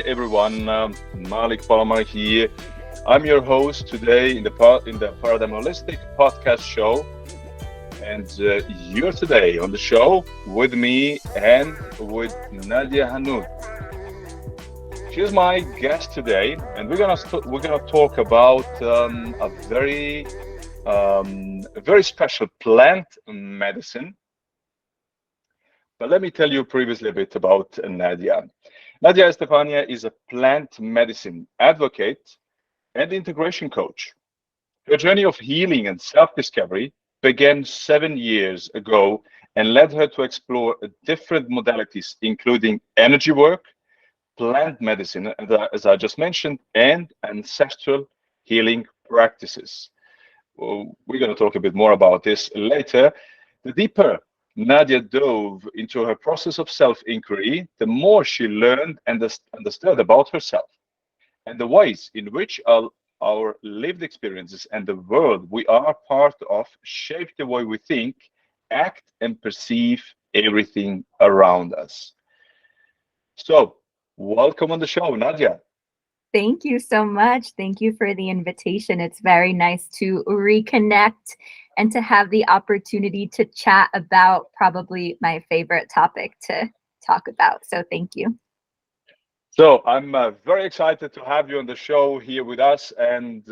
everyone. Malik Palomar here. I'm your host today in the Paradigm Holistic Podcast Show, and you're today on the show with me and with Nadia Hanout. She's my guest today, and we're gonna talk about a very special plant medicine. But let me tell you previously a bit about Nadia. Nadia Estefania is a plant medicine advocate and integration coach. Her journey of healing and self discovery began 7 years ago and led her to explore different modalities, including energy work, plant medicine, as I just mentioned, and ancestral healing practices. We're going to talk a bit more about this later. The deeper Nadia dove into her process of self inquiry, the more she learned and understood about herself and the ways in which our lived experiences and the world we are part of shape the way we think, act, and perceive everything around us. So, welcome on the show, Nadia. Thank you so much. Thank you for the invitation. It's very nice to reconnect and to have the opportunity to chat about probably my favorite topic to talk about. So thank you. So, I'm very excited to have you on the show here with us, and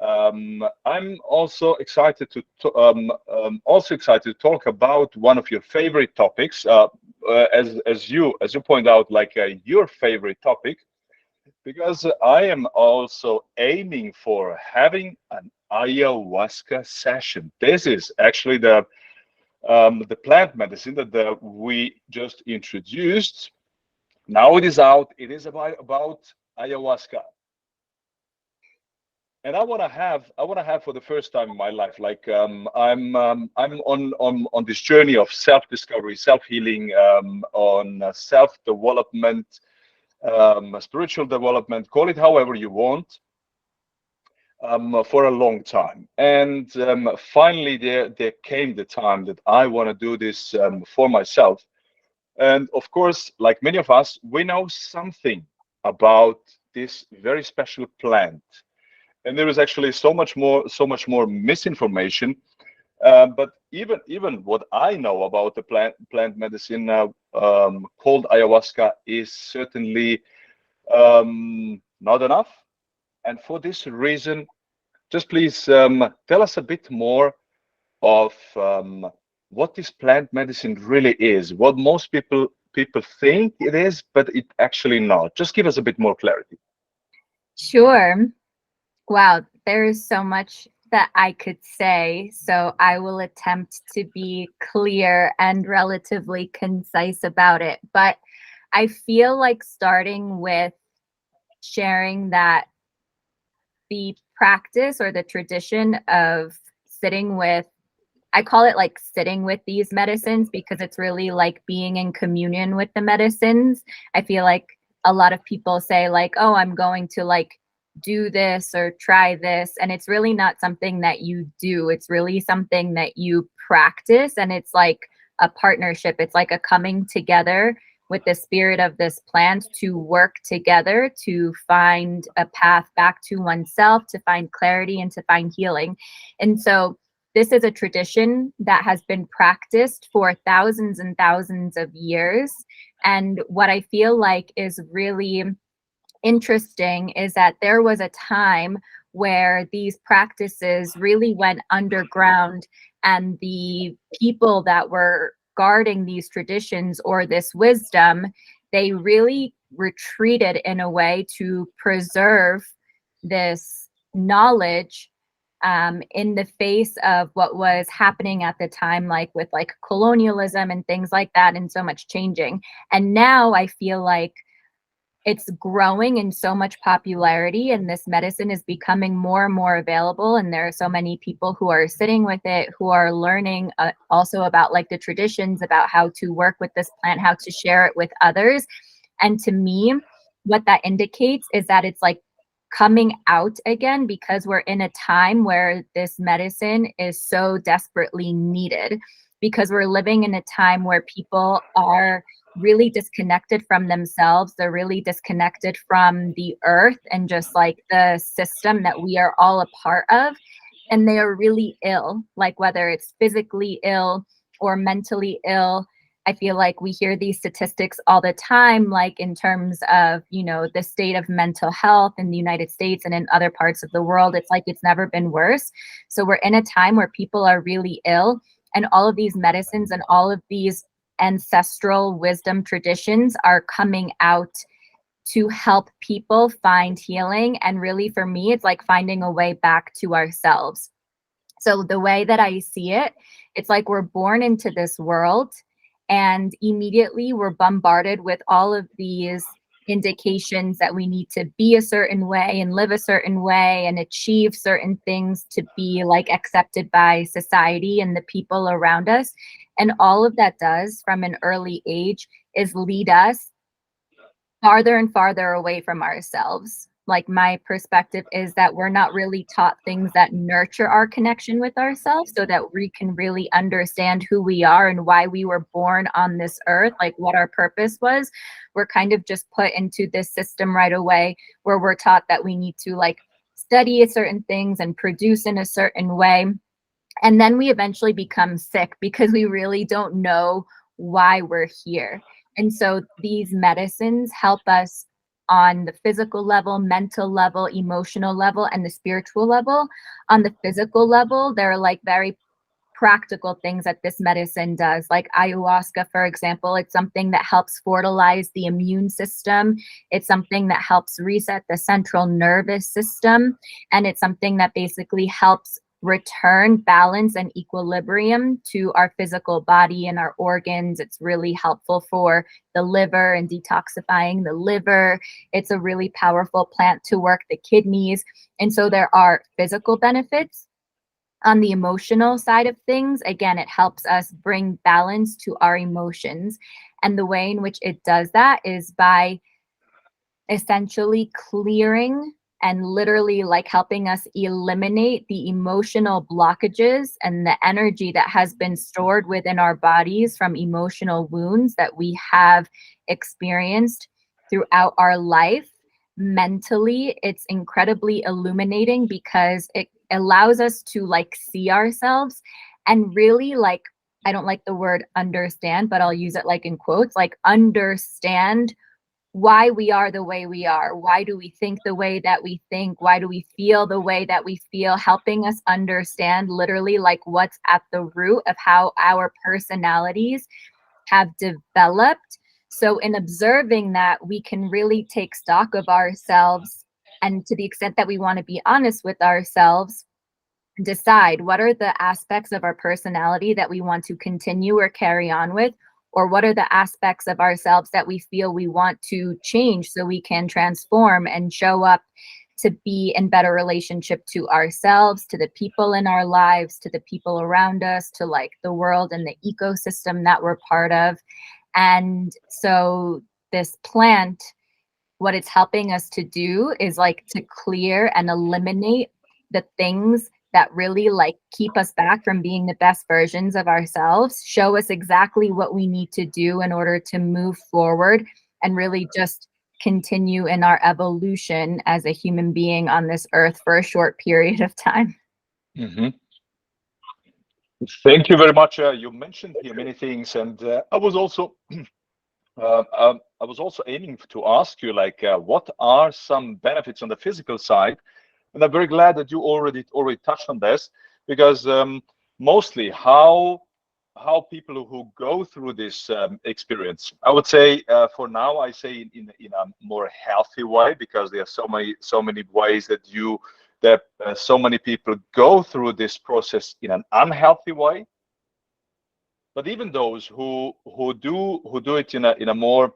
I'm also excited to talk about one of your favorite topics, as you point out, like your favorite topic, because I am also aiming for having an ayahuasca session. This is actually the plant medicine that we just introduced. Now it is out. It is about ayahuasca, and I want to have for the first time in my life, like I'm on this journey of self discovery, self healing, on self development, spiritual development, call it however you want, for a long time. And finally, there came the time that I want to do this for myself. And of course, like many of us, we know something about this very special plant. And there is actually so much more misinformation. But even what I know about the plant medicine called ayahuasca is certainly not enough. And for this reason, just please tell us a bit more of what this plant medicine really is, what most people think it is, but it actually not. Just give us a bit more clarity. Sure. Wow, there is so much that I could say. So I will attempt to be clear and relatively concise about it. But I feel like starting with sharing that the practice or the tradition of sitting with, I call it like sitting with these medicines because it's really like being in communion with the medicines. I feel like a lot of people say like, oh, I'm going to like do this or try this. And it's really not something that you do. It's really something that you practice. And it's like a partnership. It's like a coming together with the spirit of this plant to work together to find a path back to oneself, to find clarity and to find healing. And so this is a tradition that has been practiced for thousands and thousands of years. And what I feel like is really interesting is that there was a time where these practices really went underground, and the people that were guarding these traditions or this wisdom, they really retreated in a way to preserve this knowledge in the face of what was happening at the time, like with like colonialism and things like that, and so much changing. And now I feel like it's growing in so much popularity, and this medicine is becoming more and more available, and there are so many people who are sitting with it, who are learning also about like the traditions, about how to work with this plant, how to share it with others. And to me, what that indicates is that it's like coming out again, because we're in a time where this medicine is so desperately needed, because we're living in a time where people are really disconnected from themselves. They're really disconnected from the earth and just like the system that we are all a part of. And they are really ill, like whether it's physically ill or mentally ill. I feel like we hear these statistics all the time, like in terms of, you know, the state of mental health in the United States and in other parts of the world. It's like it's never been worse. So we're in a time where people are really ill, and all of these medicines and all of these ancestral wisdom traditions are coming out to help people find healing. And really, for me, it's like finding a way back to ourselves. So the way that I see it, it's like we're born into this world and immediately we're bombarded with all of these indications that we need to be a certain way and live a certain way and achieve certain things to be like accepted by society and the people around us. And all of that does from an early age is lead us farther and farther away from ourselves. Like my perspective is that we're not really taught things that nurture our connection with ourselves so that we can really understand who we are and why we were born on this earth, like what our purpose was. We're kind of just put into this system right away where we're taught that we need to like study certain things and produce in a certain way. And then we eventually become sick because we really don't know why we're here. And so these medicines help us on the physical level, mental level, emotional level, and the spiritual level. On the physical level, they're like very practical things that this medicine does, like ayahuasca, for example. It's something that helps fertilize the immune system. It's something that helps reset the central nervous system. And it's something that basically helps return balance and equilibrium to our physical body and our organs. It's really helpful for the liver and detoxifying the liver. It's a really powerful plant to work the kidneys. And so there are physical benefits. On the emotional side of things, again, it helps us bring balance to our emotions. And the way in which it does that is by essentially clearing and literally like helping us eliminate the emotional blockages and the energy that has been stored within our bodies from emotional wounds that we have experienced throughout our life. Mentally, it's incredibly illuminating because it allows us to like see ourselves and really like, I don't like the word understand, but I'll use it like in quotes, like understand why we are the way we are. Why do we think the way that we think? Why do we feel the way that we feel? Helping us understand literally like what's at the root of how our personalities have developed. So in observing that, we can really take stock of ourselves, and to the extent that we want to be honest with ourselves, decide what are the aspects of our personality that we want to continue or carry on with, or what are the aspects of ourselves that we feel we want to change so we can transform and show up to be in better relationship to ourselves, to the people in our lives, to the people around us, to like the world and the ecosystem that we're part of. And so this plant, what it's helping us to do is like to clear and eliminate the things that really like keep us back from being the best versions of ourselves, show us exactly what we need to do in order to move forward and really just continue in our evolution as a human being on this earth for a short period of time. Mhm. Thank you very much. You mentioned here many things, and I was also aiming to ask you, like, what are some benefits on the physical side? And I'm very glad that you already touched on this, because mostly how people who go through this experience, I would say for now, I say in a more healthy way, because there are so many ways that so many people go through this process in an unhealthy way. But even those who do it in a more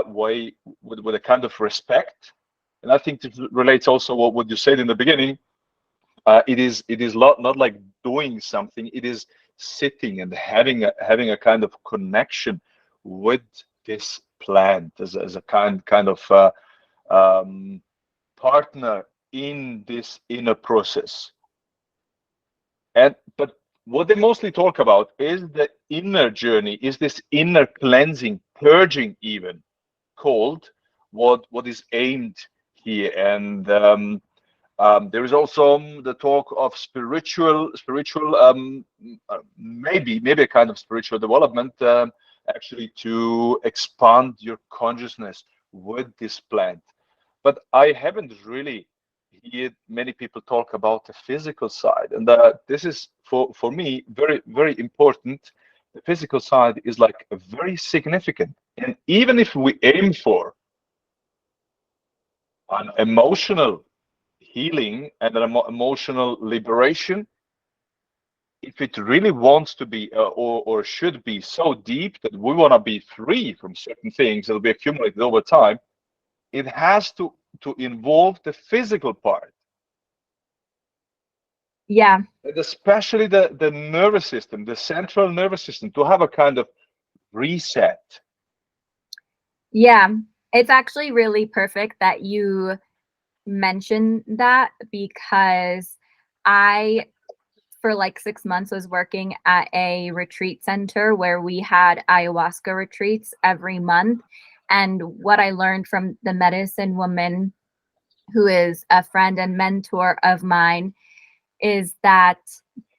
way with a kind of respect, and I think this relates also what you said in the beginning. It is not like doing something. It is sitting and having a kind of connection with this plant as a kind of partner in this inner process. And but what they mostly talk about is the inner journey, is this inner cleansing, purging, even called what is aimed here. And there is also the talk of spiritual, maybe a kind of spiritual development, actually to expand your consciousness with this plant. But I haven't really heard many people talk about the physical side, and this is for me very important. The physical side is like very significant, and even if we aim for an emotional healing and an emotional liberation, if it really wants to be or should be so deep that we want to be free from certain things that will be accumulated over time, it has to involve the physical part, Yeah. and especially the nervous system, the central nervous system, to have a kind of reset. Yeah. It's actually really perfect that you mention that, because I, for like 6 months, was working at a retreat center where we had ayahuasca retreats every month. And what I learned from the medicine woman, who is a friend and mentor of mine, is that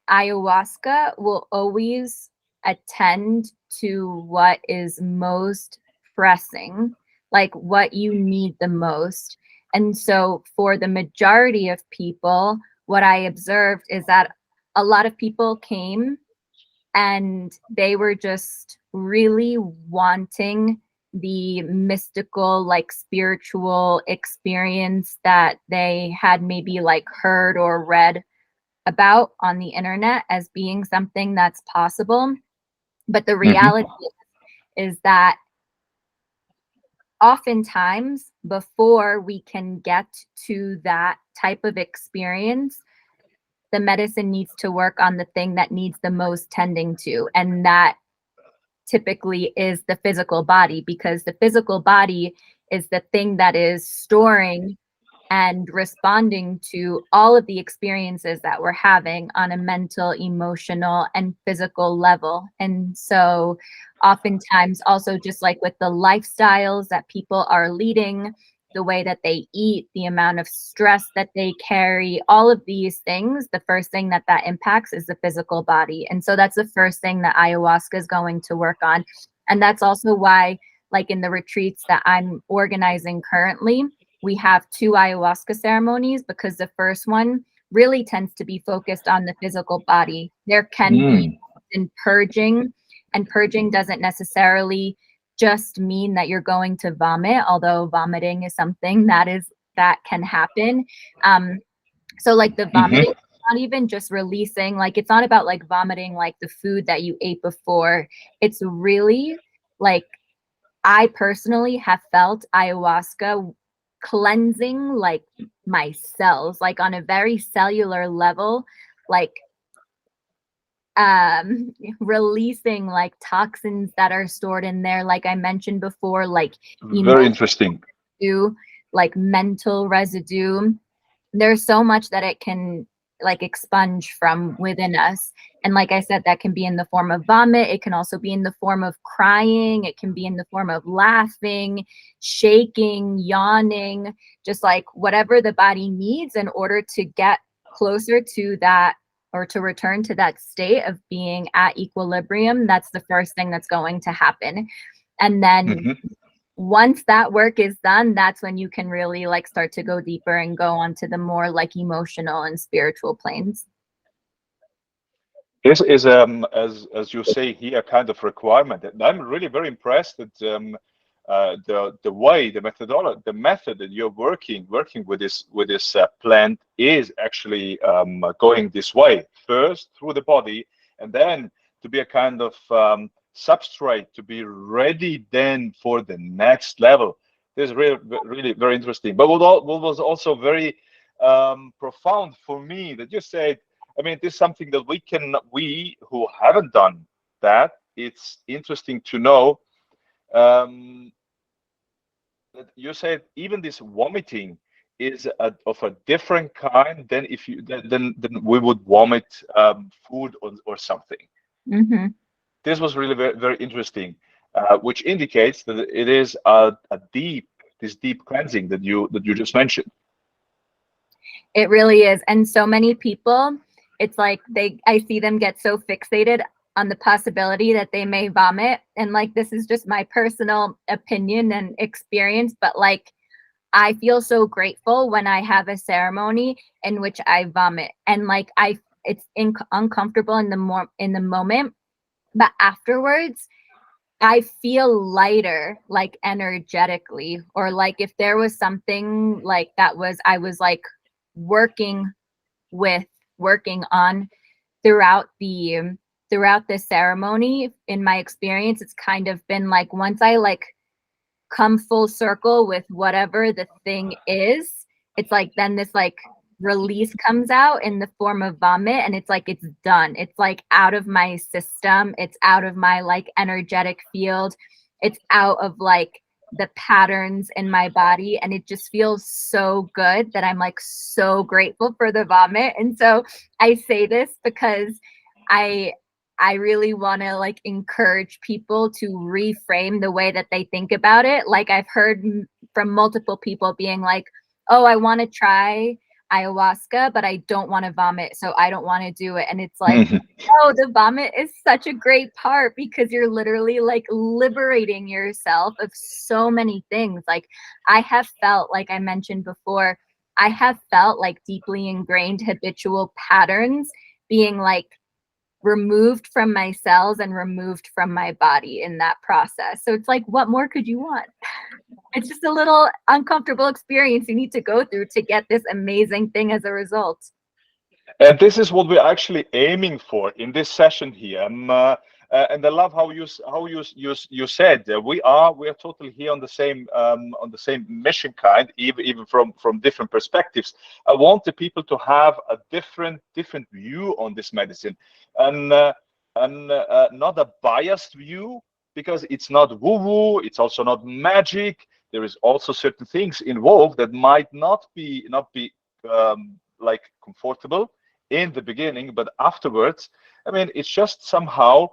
ayahuasca will always attend to what is most pressing, like what you need the most. And so, for the majority of people, what I observed is that a lot of people came and they were just really wanting the mystical, like spiritual experience that they had maybe like heard or read about on the internet as being something that's possible. But the Hmm. reality is that oftentimes, before we can get to that type of experience, the medicine needs to work on the thing that needs the most tending to. And that typically is the physical body, because the physical body is the thing that is storing and responding to all of the experiences that we're having on a mental, emotional, and physical level. And so, oftentimes, also just like with the lifestyles that people are leading, the way that they eat, the amount of stress that they carry, all of these things, the first thing that impacts is the physical body. And so that's the first thing that ayahuasca is going to work on. And that's also why, like in the retreats that I'm organizing currently, we have 2 ayahuasca ceremonies, because the first one really tends to be focused on the physical body. There can be Mm. in purging, and purging doesn't necessarily just mean that you're going to vomit, although vomiting is something that can happen. So like the vomiting, Hmm. not even just releasing, like it's not about like vomiting like the food that you ate before. It's really like, I personally have felt ayahuasca cleansing like my cells, like on a very cellular level, like releasing like toxins that are stored in there, like I mentioned before, like Very emotional interesting. residue, like mental residue. There's so much that it can like expunge from within us. And like I said, that can be in the form of vomit. It can also be in the form of crying. It can be in the form of laughing, shaking, yawning, just like whatever the body needs in order to get closer to that, or to return to that state of being at equilibrium. That's the first thing that's going to happen. And then Hmm. once that work is done, that's when you can really like start to go deeper and go onto the more like emotional and spiritual planes. This is, as you say here, a kind of requirement. And I'm really very impressed that the way, the methodology, the method that you're working with this plant is actually going this way. First through the body, and then to be a kind of substrate to be ready then for the next level. This is really very interesting. But what was also very profound for me that you said, I mean, this is something that we who haven't done that, it's interesting to know that you said even this vomiting is of a different kind than if you then we would vomit food or something. Mm-hmm. This was really very, very interesting, which indicates that it is a deep this deep cleansing that you just mentioned. It really is. And so many people, it's like I see them get so fixated on the possibility that they may vomit. And like, this is just my personal opinion and experience, but like, I feel so grateful when I have a ceremony in which I vomit, and like it's uncomfortable in the moment, but afterwards I feel lighter, like energetically, or like if there was something like I was like working with, working on throughout the ceremony. In my experience, it's kind of been like once I like come full circle with whatever the thing is, it's like then this like release comes out in the form of vomit, and it's like it's done. It's like out of my system, it's out of my like energetic field, it's out of like the patterns in my body, and it just feels so good that I'm like so grateful for the vomit. And so I say this because I I really want to like encourage people to reframe the way that they think about it. Like I've heard from multiple people being like, "Oh, I want to try ayahuasca, but I don't want to vomit, so I don't want to do it." And it's like, Mhm. oh, the vomit is such a great part because you're literally like liberating yourself of so many things. Like I have felt, like I mentioned before, I have felt like deeply ingrained habitual patterns being like removed from my cells and removed from my body in that process. So it's like, what more could you want? It's just a little uncomfortable experience you need to go through to get this amazing thing as a result. And this is what we're actually aiming for in this session here. And I love how you said we are totally here on the same mission kind, even from different perspectives. I want the people to have a different view on this medicine, and not a biased view, because it's not woo woo. It's also not magic. There is also certain things involved that might not be like comfortable in the beginning, but afterwards, I mean, it's just somehow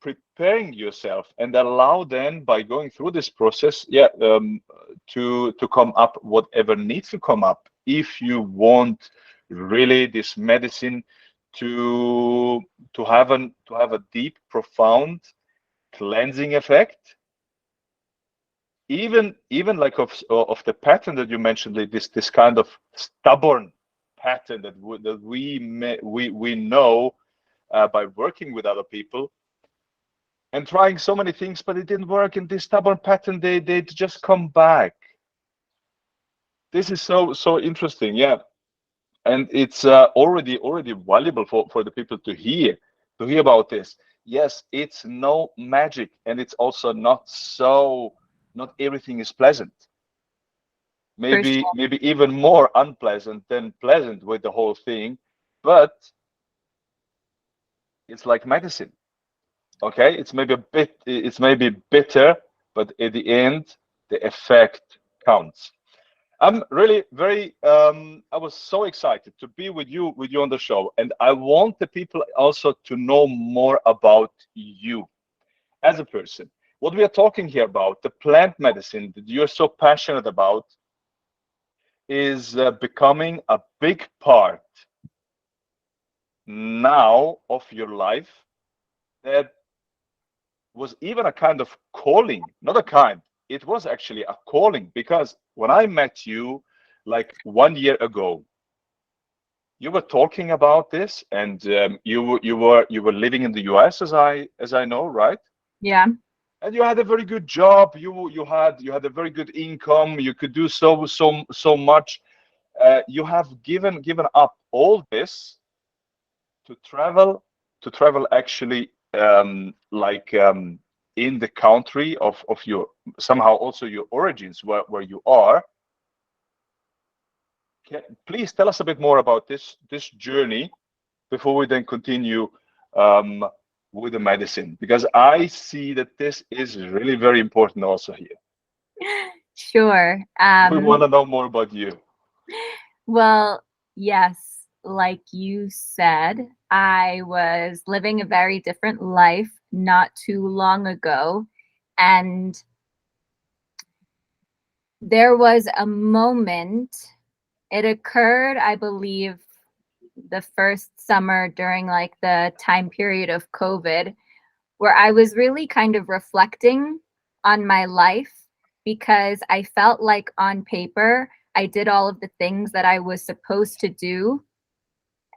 preparing yourself and allow then by going through this process, yeah, to come up whatever needs to come up if you want really this medicine to to have a deep, profound cleansing effect. Even like of the pattern that you mentioned, like this kind of stubborn pattern that we know by working with other people and trying so many things, but it didn't work. And this stubborn pattern, they just come back. This is so interesting, yeah. And it's already valuable for the people to hear about this. Yes, it's no magic, and it's also not everything is pleasant. For sure. Maybe even more unpleasant than pleasant with the whole thing, but it's like medicine. Okay, it's maybe bitter, but at the end the effect counts. I'm really very I was so excited to be with you on the show, and I want the people also to know more about you as a person. What we are talking here about, the plant medicine that you're so passionate about, is becoming a big part now of your life, that was even a kind of calling, not a kind, it was actually a calling, because when I met you like 1 year ago, you were talking about this, and you were living in the US, as I know, right? Yeah. And you had a very good job. You had a very good income. You could do so much. You have given up all this to travel actually, like, in the country of your, somehow also your origins, where you are. Please tell us a bit more about this journey before we then continue um, with the medicine, because I see that this is really very important also here. Sure. We want to know more about you. Well, yes, like you said, I was living a very different life not too long ago. And there was a moment, it occurred, I believe, the first summer during like the time period of COVID, where I was really kind of reflecting on my life because I felt like on paper, I did all of the things that I was supposed to do.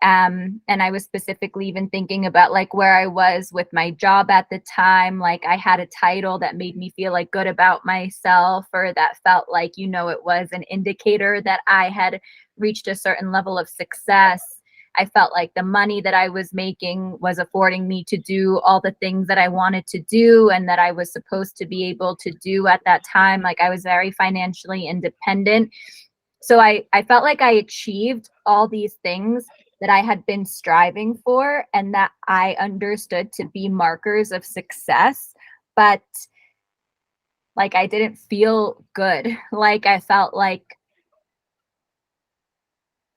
And I was specifically even thinking about like where I was with my job at the time. Like I had a title that made me feel like good about myself, or that felt like, you know, it was an indicator that I had reached a certain level of success. I felt like the money that I was making was affording me to do all the things that I wanted to do and that I was supposed to be able to do at that time. Like I was very financially independent. So I felt like I achieved all these things that I had been striving for and that I understood to be markers of success. But like I didn't feel good. Like I felt like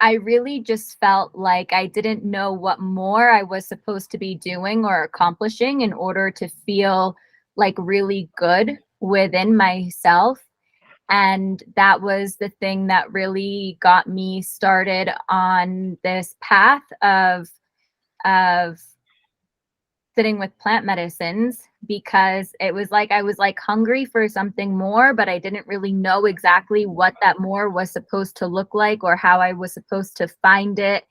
I really just felt like I didn't know what more I was supposed to be doing or accomplishing in order to feel like really good within myself. And that was the thing that really got me started on this path of sitting with plant medicines, because it was like I was like hungry for something more, but I didn't really know exactly what that more was supposed to look like or how I was supposed to find it.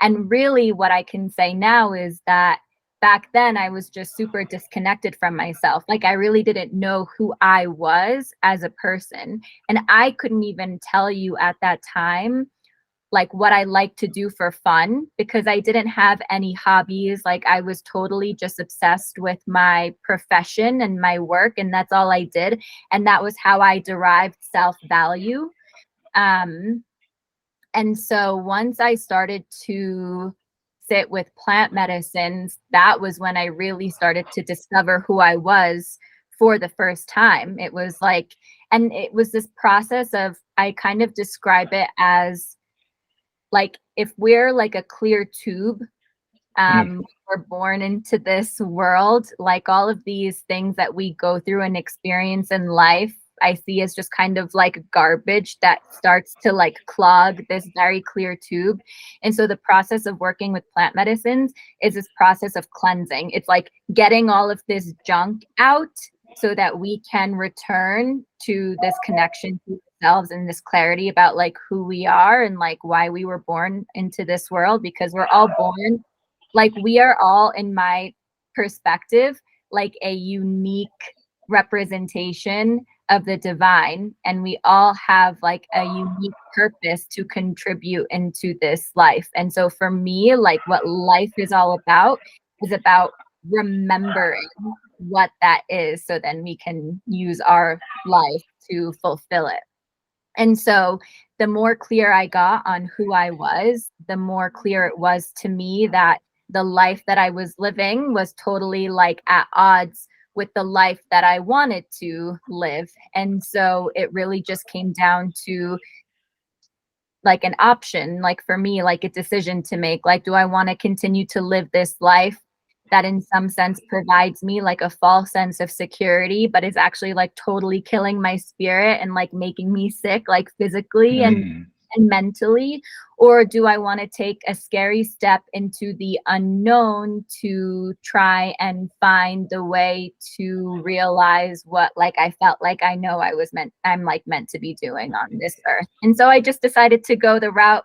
And really what I can say now is that back then I was just super disconnected from myself. Like I really didn't know who I was as a person. And I couldn't even tell you at that time like what I like to do for fun, because I didn't have any hobbies. Like I was totally just obsessed with my profession and my work, and that's all I did. And that was how I derived self-value. Um, and so once I started to sit with plant medicines, that was when I really started to discover who I was for the first time. It was like, and it was this process of, I kind of describe it as like if we're like a clear tube, Mm. we're born into this world, like all of these things that we go through and experience in life, I see as just kind of like garbage that starts to like clog this very clear tube. And so the process of working with plant medicines is this process of cleansing. It's like getting all of this junk out so that we can return to this connection to ourselves and this clarity about like who we are and like why we were born into this world, because we're all born, like we are all, in my perspective, like a unique representation of the divine, and we all have like a unique purpose to contribute into this life. And so for me, like what life is about remembering what that is, so then we can use our life to fulfill it. And so the more clear I got on who I was, the more clear it was to me that the life that I was living was totally like at odds with the life that I wanted to live. And so it really just came down to like an option, like for me, like a decision to make. Like, do I want to continue to live this life that in some sense provides me like a false sense of security, but is actually like totally killing my spirit and like making me sick, like physically Mm. and mentally? Or do I want to take a scary step into the unknown to try and find the way to realize what like I felt like I know I'm like meant to be doing on this earth? And so I just decided to go the route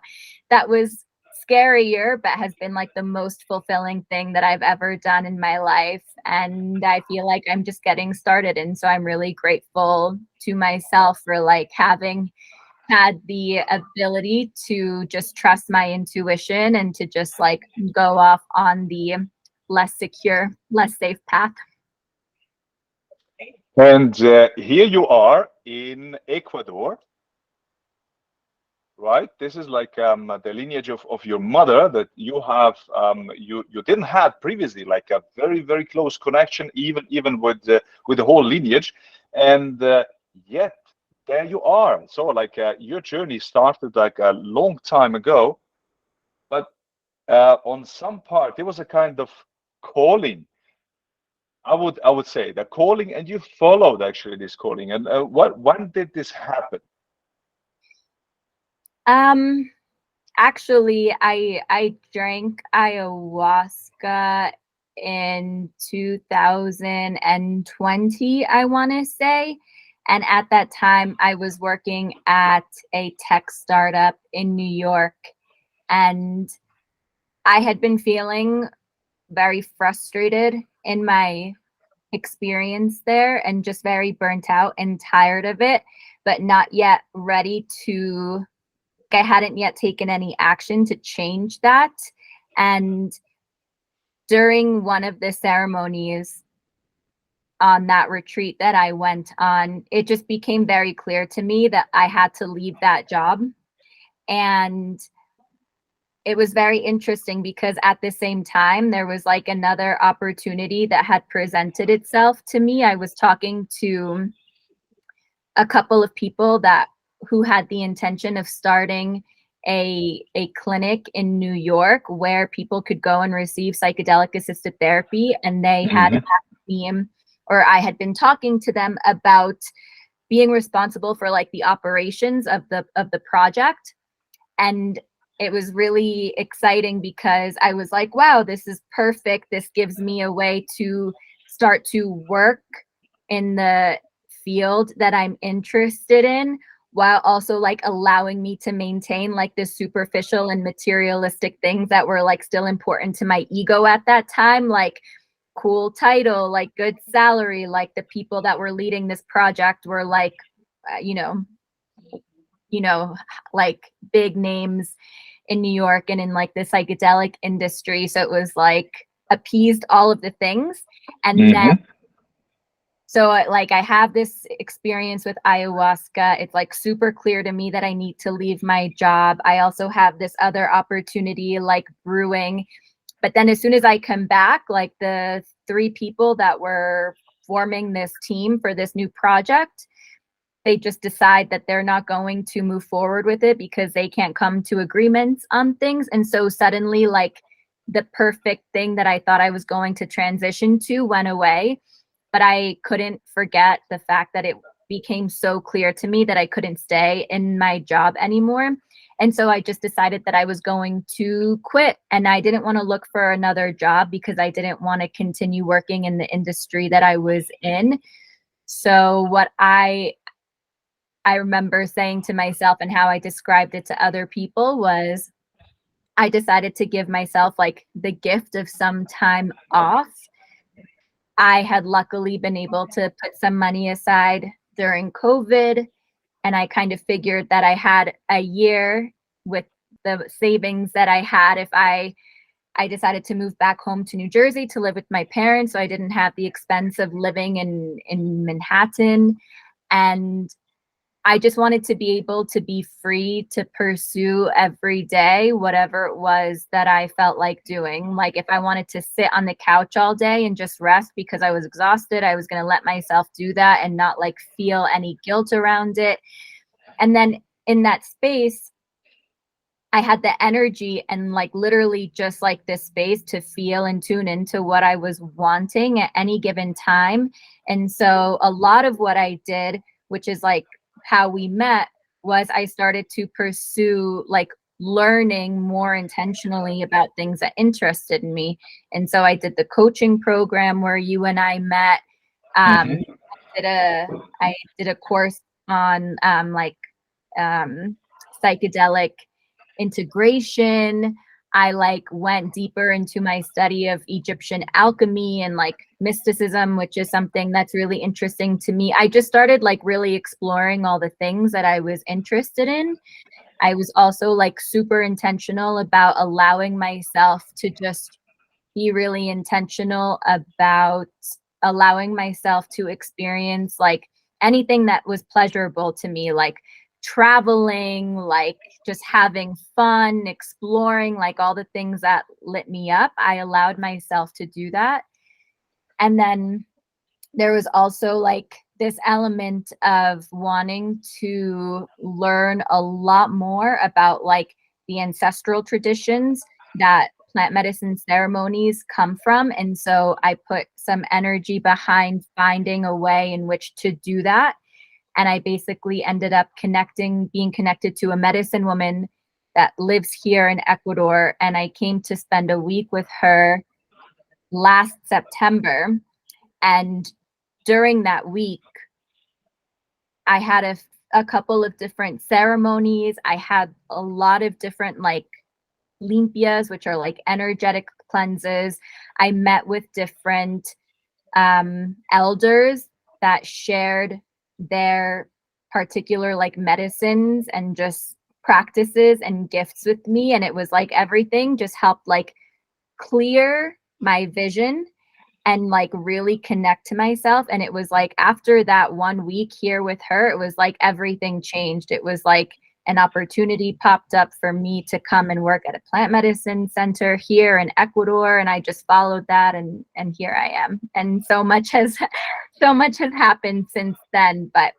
that was scarier, but has been like the most fulfilling thing that I've ever done in my life. And I feel like I'm just getting started. And so I'm really grateful to myself for like having had the ability to just trust my intuition and to just like go off on the less secure, less safe path. And here you are in Ecuador, right? This is like the lineage of your mother that you have, you didn't have previously, like a very very close connection, even with the whole lineage, and yet there you are. So like your journey started like a long time ago, but on some part it was a kind of calling. I would say the calling, and you followed actually this calling. And when did this happen? Um, Actually, I drank ayahuasca in 2020, I want to say. And at that time, I was working at a tech startup in New York, and I had been feeling very frustrated in my experience there and just very burnt out and tired of it, but not yet ready to, I hadn't yet taken any action to change that. And during one of the ceremonies on that retreat that I went on, it just became very clear to me that I had to leave that job. And it was very interesting because at the same time, there was like another opportunity that had presented itself to me. I was talking to a couple of people that who had the intention of starting a clinic in New York where people could go and receive psychedelic assisted therapy, and they had Hmm. asked me, or I had been talking to them about being responsible for like the operations of the project. And it was really exciting because I was like, wow, this is perfect. This gives me a way to start to work in the field that I'm interested in, while also like allowing me to maintain like the superficial and materialistic things that were like still important to my ego at that time, like cool title, like good salary, like the people that were leading this project were like, uh, you know, like big names in New York and in like the psychedelic industry. So it was like appeased all of the things. And then, Hmm. so like I have this experience with ayahuasca. It's like super clear to me that I need to leave my job. I also have this other opportunity like brewing. But then as soon as I come back, like the three people that were forming this team for this new project, they just decide that they're not going to move forward with it because they can't come to agreements on things. And so suddenly, like the perfect thing that I thought I was going to transition to went away. But I couldn't forget the fact that it became so clear to me that I couldn't stay in my job anymore. And so I just decided that I was going to quit, and I didn't want to look for another job because I didn't want to continue working in the industry that I was in. So what I remember saying to myself and how I described it to other people was I decided to give myself like the gift of some time off. I had luckily been able to put some money aside during COVID, and I kind of figured that I had a year with the savings that I had if I decided to move back home to New Jersey to live with my parents, so I didn't have the expense of living in Manhattan. And I just wanted to be able to be free to pursue every day whatever it was that I felt like doing. Like if I wanted to sit on the couch all day and just rest because I was exhausted, I was going to let myself do that and not like feel any guilt around it. And then in that space, I had the energy and like literally just like this space to feel and tune into what I was wanting at any given time. And so a lot of what I did, which is like how we met, was I started to pursue like learning more intentionally about things that interested me. And so I did the coaching program where you and I met. Um, Hmm. did a I did a course on um, psychedelic integration. I like went deeper into my study of Egyptian alchemy and like mysticism, which is something that's really interesting to me. I just started like really exploring all the things that I was interested in. I was also like super intentional about allowing myself to just be really intentional about allowing myself to experience like anything that was pleasurable to me, like traveling, like just having fun, exploring, like all the things that lit me up. I allowed myself to do that. And then there was also like this element of wanting to learn a lot more about like the ancestral traditions that plant medicine ceremonies come from. And so I put some energy behind finding a way in which to do that. And I basically ended up being connected to a medicine woman that lives here in Ecuador. And I came to spend a week with her last September. And during that week, I had a couple of different ceremonies. I had a lot of different like limpias, which are like energetic cleanses. I met with different elders that shared their particular like medicines and just practices and gifts with me. And it was like everything just helped like clear my vision and like really connect to myself. And it was like after that 1 week here with her, it was like everything changed. It was like an opportunity popped up for me to come and work at a plant medicine center here in Ecuador, and I just followed that, and here I am. And so much has happened since then. But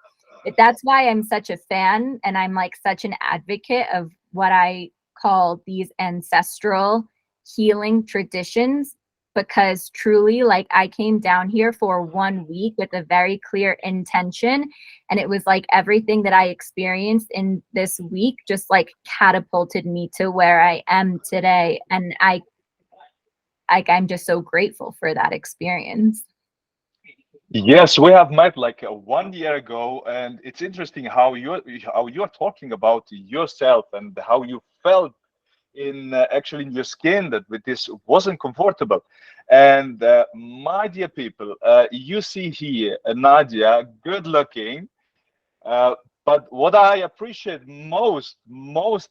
that's why I'm such a fan, and I'm like such an advocate of what I call these ancestral healing traditions, because truly, like, I came down here for 1 week with a very clear intention, and it was like everything that I experienced in this week just like catapulted me to where I am today. And I'm just so grateful for that experience. Yes, we have met like 1 year ago, and it's interesting how you're talking about yourself and how you felt in actually in your skin that with this wasn't comfortable. And my dear people, you see here Nadia, good looking, uh, but what I appreciate most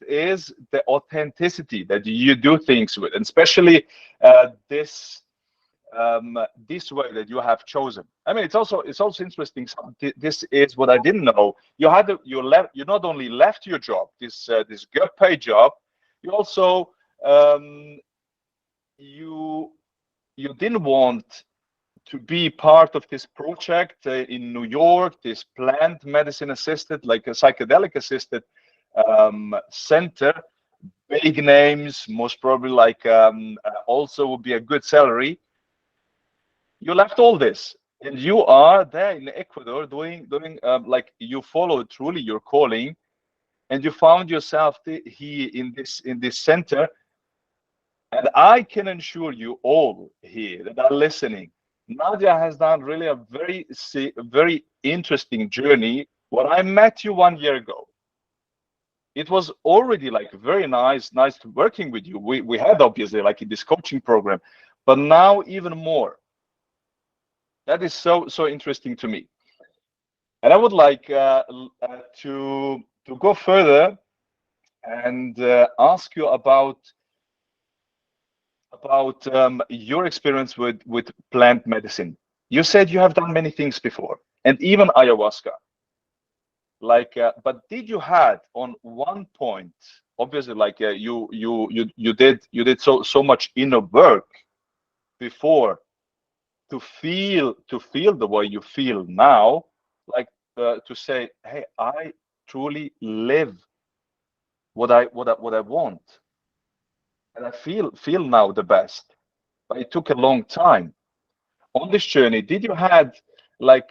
is the authenticity that you do things with, and especially this way that you have chosen. I mean, it's also interesting. This is what I didn't know. You not only left your job, this good paid job, you also you you didn't want to be part of this project in New York, this plant medicine assisted, like a psychedelic assisted center, big names, most probably like also would be a good salary. You left all this and you are there in Ecuador doing like you followed truly your calling, and you found yourself here in this center. And I can assure you all here that are listening, Nadia has done really a very interesting journey. When I met you 1 year ago, it was already like very nice to working with you. We had obviously like in this coaching program, but now even more. That is so interesting to me. And I would like to go further and ask you about your experience with plant medicine. You said you have done many things before, and even ayahuasca. Like, but did you had on one point, obviously, like you did so much inner work before to feel the way you feel now, like to say, hey, I truly live what I want, and I feel now the best. But it took a long time. On this journey, did you had like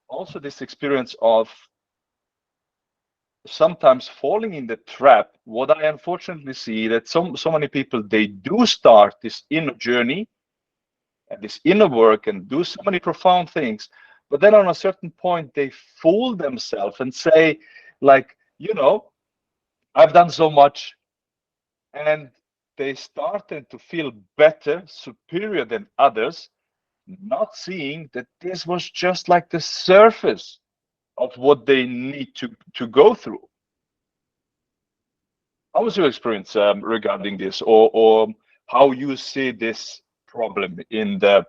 also this experience of sometimes falling in the trap? What I unfortunately see that so many people, they do start this inner journey and this inner work and do so many profound things, but then on a certain point they fool themselves and say, like, I've done so much, and they started to feel better, superior than others, not seeing that this was just like the surface of what they need to go through. How was your experience regarding this, or how you see this problem in the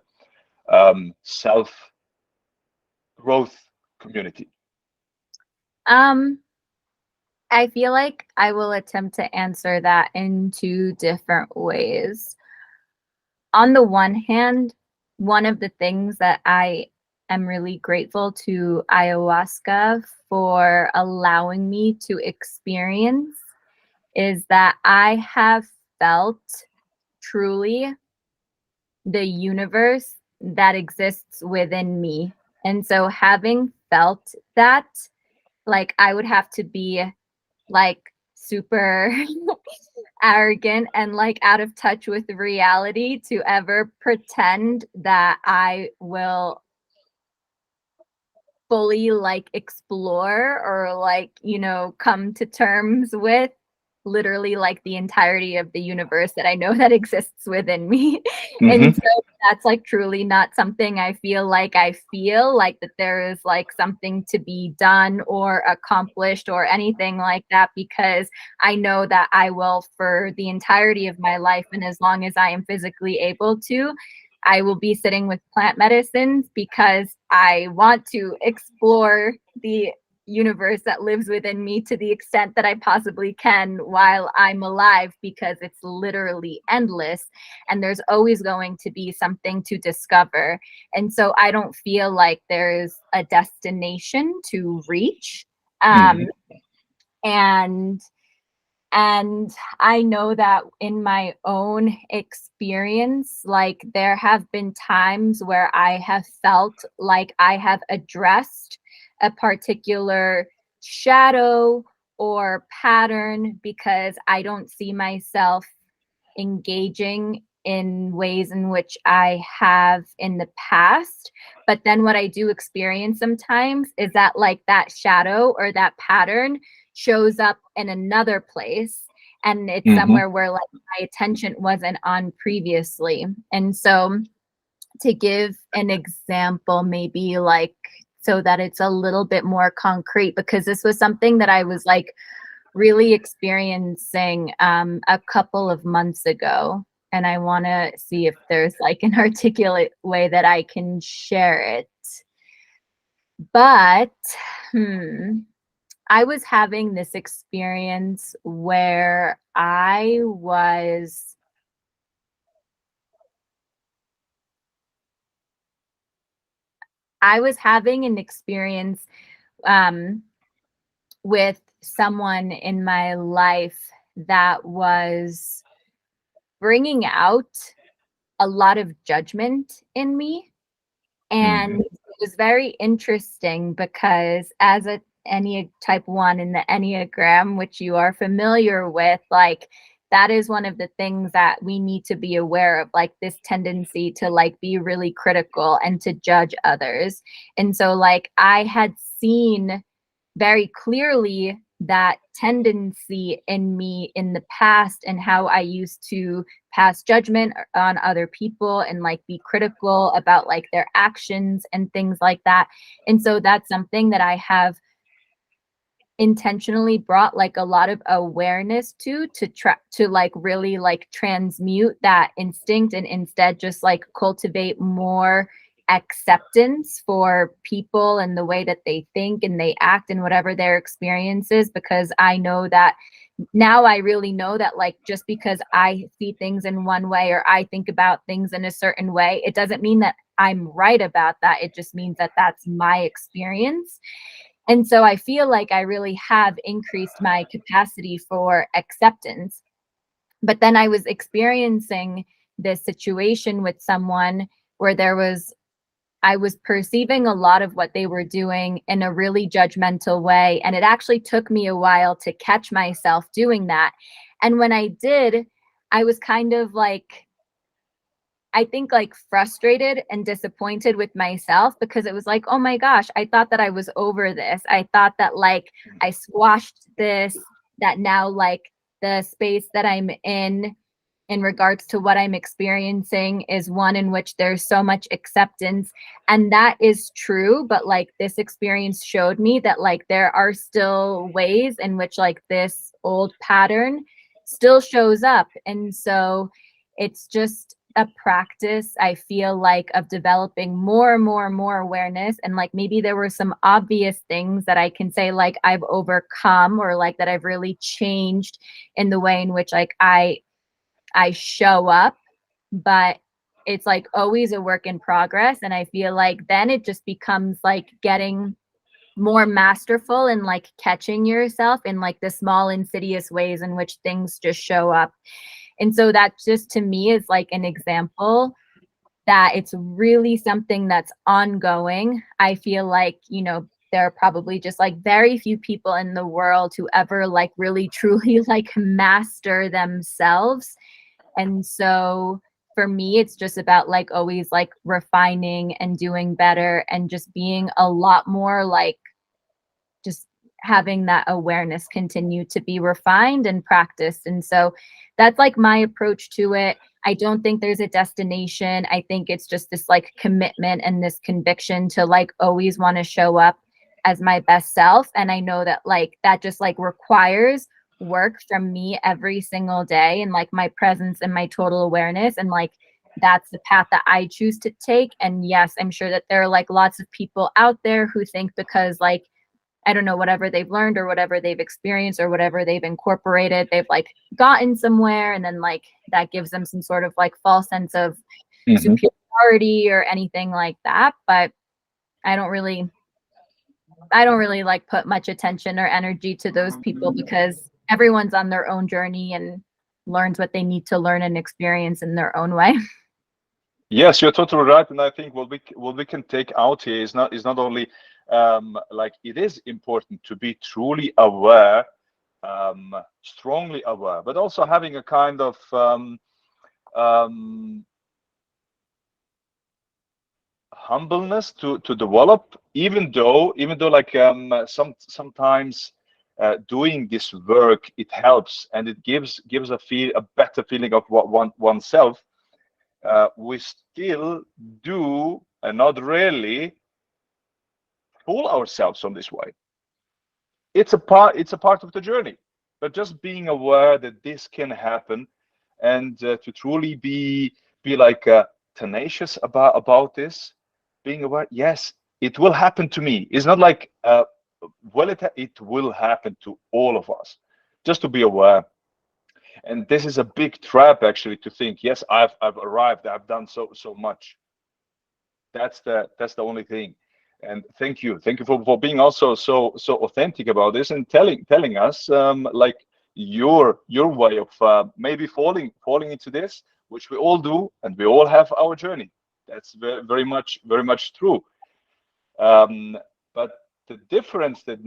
self growth community? Um, I feel like I will attempt to answer that in two different ways. On the one hand, one of the things that I am really grateful to ayahuasca for allowing me to experience is that I have felt truly the universe that exists within me. And so having felt that, like I would have to be like super arrogant and like out of touch with reality to ever pretend that I will fully like explore or like, you know, come to terms with literally like the entirety of the universe that I know that exists within me. Mm-hmm. And so that's like truly not something I feel like that there is like something to be done or accomplished or anything like that, because I know that I will, for the entirety of my life and as long as I am physically able to, I will be sitting with plant medicines because I want to explore the universe that lives within me to the extent that I possibly can while I'm alive, because it's literally endless and there's always going to be something to discover. And so I don't feel like there's a destination to reach. Mm-hmm. And and I know that in my own experience, like there have been times where I have felt like I have addressed a particular shadow or pattern because I don't see myself engaging in ways in which I have in the past. But then what I do experience sometimes is that like that shadow or that pattern shows up in another place, and it's Mm-hmm. somewhere where like my attention wasn't on previously. And so to give an example, maybe like so that it's a little bit more concrete, because this was something that I was like really experiencing a couple of months ago. And I want to see if there's like an articulate way that I can share it. But I was having this experience where I was having an experience um, with someone in my life that was bringing out a lot of judgment in me. Mm-hmm. And it was very interesting because as a Ennea type 1 in the Enneagram, which you are familiar with, like that is one of the things that we need to be aware of, like this tendency to like be really critical and to judge others. And so like I had seen very clearly that tendency in me in the past and how I used to pass judgment on other people and like be critical about like their actions and things like that. And so that's something that I have intentionally brought like a lot of awareness to try to like really like transmute that instinct and instead just like cultivate more acceptance for people and the way that they think and they act and whatever their experience is, because I know that now I really know that like just because I see things in one way or I think about things in a certain way, it doesn't mean that I'm right about that. It just means that that's my experience. And so I feel like I really have increased my capacity for acceptance. But then I was experiencing this situation with someone where I was perceiving a lot of what they were doing in a really judgmental way. And it actually took me a while to catch myself doing that. And when I did, I was kind of like, I think like frustrated and disappointed with myself because it was like, oh my gosh, I thought that I was over this. I thought that like I squashed this, that now like the space that I'm in regards to what I'm experiencing is one in which there's so much acceptance. And that is true. But like this experience showed me that like there are still ways in which like this old pattern still shows up. And so it's just a practice, I feel like, of developing more and more and more awareness. And like maybe there were some obvious things that I can say like I've overcome or like that I've really changed in the way in which like I show up. But it's like always a work in progress. And I feel like then it just becomes like getting more masterful and like catching yourself in like the small insidious ways in which things just show up. And so that just to me is like an example that it's really something that's ongoing. I feel like, you know, there are probably just like very few people in the world who ever like really truly like master themselves. And so for me, it's just about like always like refining and doing better and just being a lot more like just having that awareness continue to be refined and practiced. And so that's like my approach to it. I don't think there's a destination. I think it's just this like commitment and this conviction to like always want to show up as my best self. And I know that like that just like requires work from me every single day and like my presence and my total awareness. And like that's the path that I choose to take. And yes, I'm sure that there are like lots of people out there who think because like I don't know, whatever they've learned or whatever they've experienced or whatever they've incorporated, they've like gotten somewhere, and then like that gives them some sort of like false sense of superiority or anything like that. But I don't really like put much attention or energy to those people because everyone's on their own journey and learns what they need to learn and experience in their own way. Yes, you're totally right, and I think what we can take out here is not only like it is important to be truly aware, strongly aware, but also having a kind of humbleness to develop, even though like sometimes doing this work, it helps and it gives a better feeling of what oneself. We still do, and not really, fool ourselves on this way. It's a part of the journey, but just being aware that this can happen, and to truly be like tenacious about this, being aware, yes, it will happen to me. It's not like well, it will happen to all of us, just to be aware. And this is a big trap, actually, to think, yes, I've arrived, I've done so much. That's the only thing. And thank you for being also so authentic about this and telling us like your way of maybe falling into this, which we all do, and we all have our journey. That's very much true. But the difference that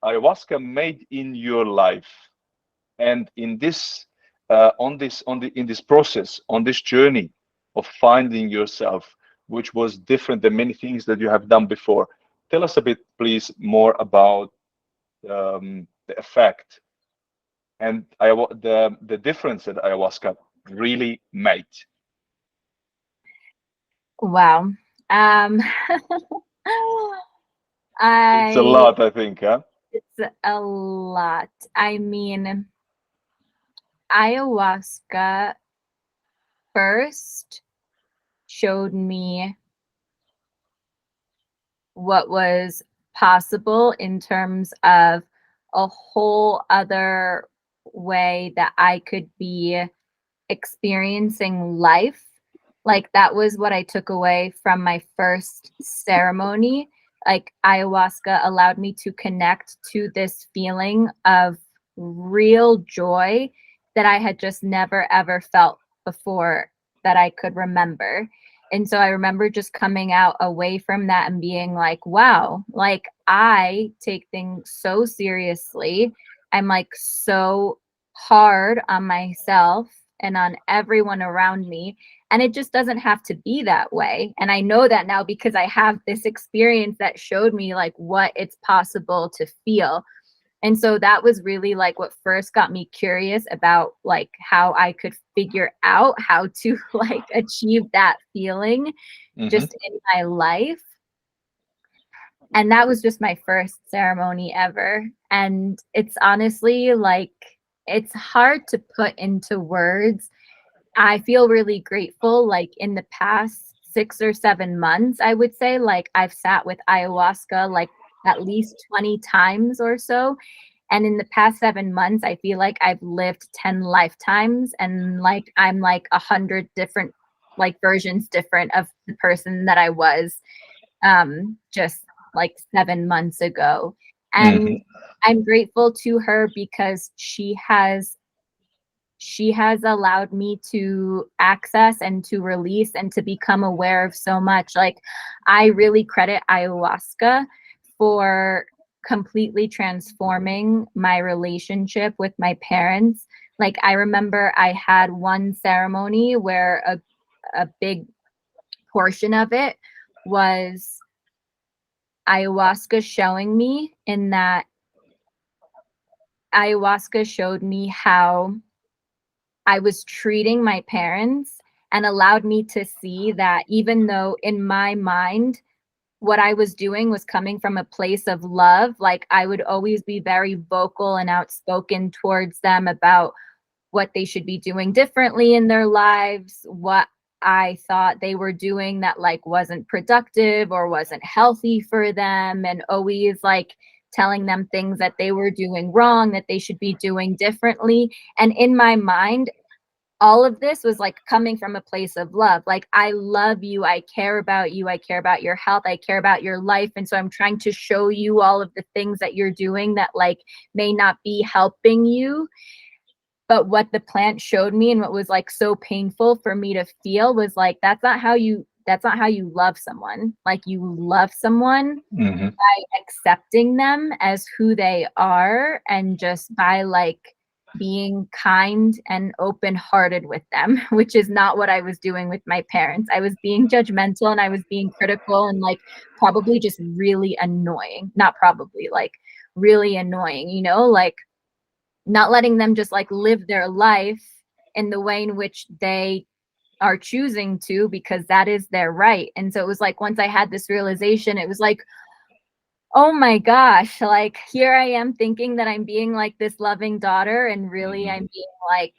ayahuasca made in your life and in this in this process, on this journey of finding yourself, which was different than many things that you have done before. Tell us a bit, please, more about the effect and the difference that ayahuasca really made. Wow. It's a lot, I think, huh? It's a lot. I mean, ayahuasca first showed me what was possible in terms of a whole other way that I could be experiencing life. Like that was what I took away from my first ceremony. Like ayahuasca allowed me to connect to this feeling of real joy that I had just never ever felt before that I could remember. And so I remember just coming out away from that and being like, wow, like I take things so seriously. I'm like so hard on myself and on everyone around me. And it just doesn't have to be that way. And I know that now because I have this experience that showed me like what it's possible to feel. And so that was really like what first got me curious about like how I could figure out how to like achieve that feeling just in my life. And that was just my first ceremony ever. And it's honestly like, it's hard to put into words. I feel really grateful. Like in the past 6 or 7 months, I would say, like I've sat with ayahuasca like at least 20 times or so. And in the past 7 months, I feel like I've lived 10 lifetimes and like I'm like 100 different like versions different of the person that I was just like 7 months ago. And I'm grateful to her because she has allowed me to access and to release and to become aware of so much. Like, I really credit ayahuasca for completely transforming my relationship with my parents. Like, I remember I had one ceremony where a big portion of it was ayahuasca showing me, in that ayahuasca showed me how I was treating my parents, and allowed me to see that even though in my mind what I was doing was coming from a place of love, like I would always be very vocal and outspoken towards them about what they should be doing differently in their lives, what I thought they were doing that like wasn't productive or wasn't healthy for them, and always like telling them things that they were doing wrong, that they should be doing differently. And in my mind, all of this was like coming from a place of love. Like, I love you, I care about you, I care about your health, I care about your life. And so I'm trying to show you all of the things that you're doing that like may not be helping you. But what the plant showed me, and what was like so painful for me to feel, was like, that's not how you love someone. Like, you love someone by accepting them as who they are, and just by like being kind and open-hearted with them, which is not what I was doing with my parents. I was being judgmental, and I was being critical, and like probably just really annoying. Not probably, like really annoying, you know, like not letting them just like live their life in the way in which they are choosing to, because that is their right. And so it was like, once I had this realization, it was like, oh my gosh, like here I am thinking that I'm being like this loving daughter, and really I'm being like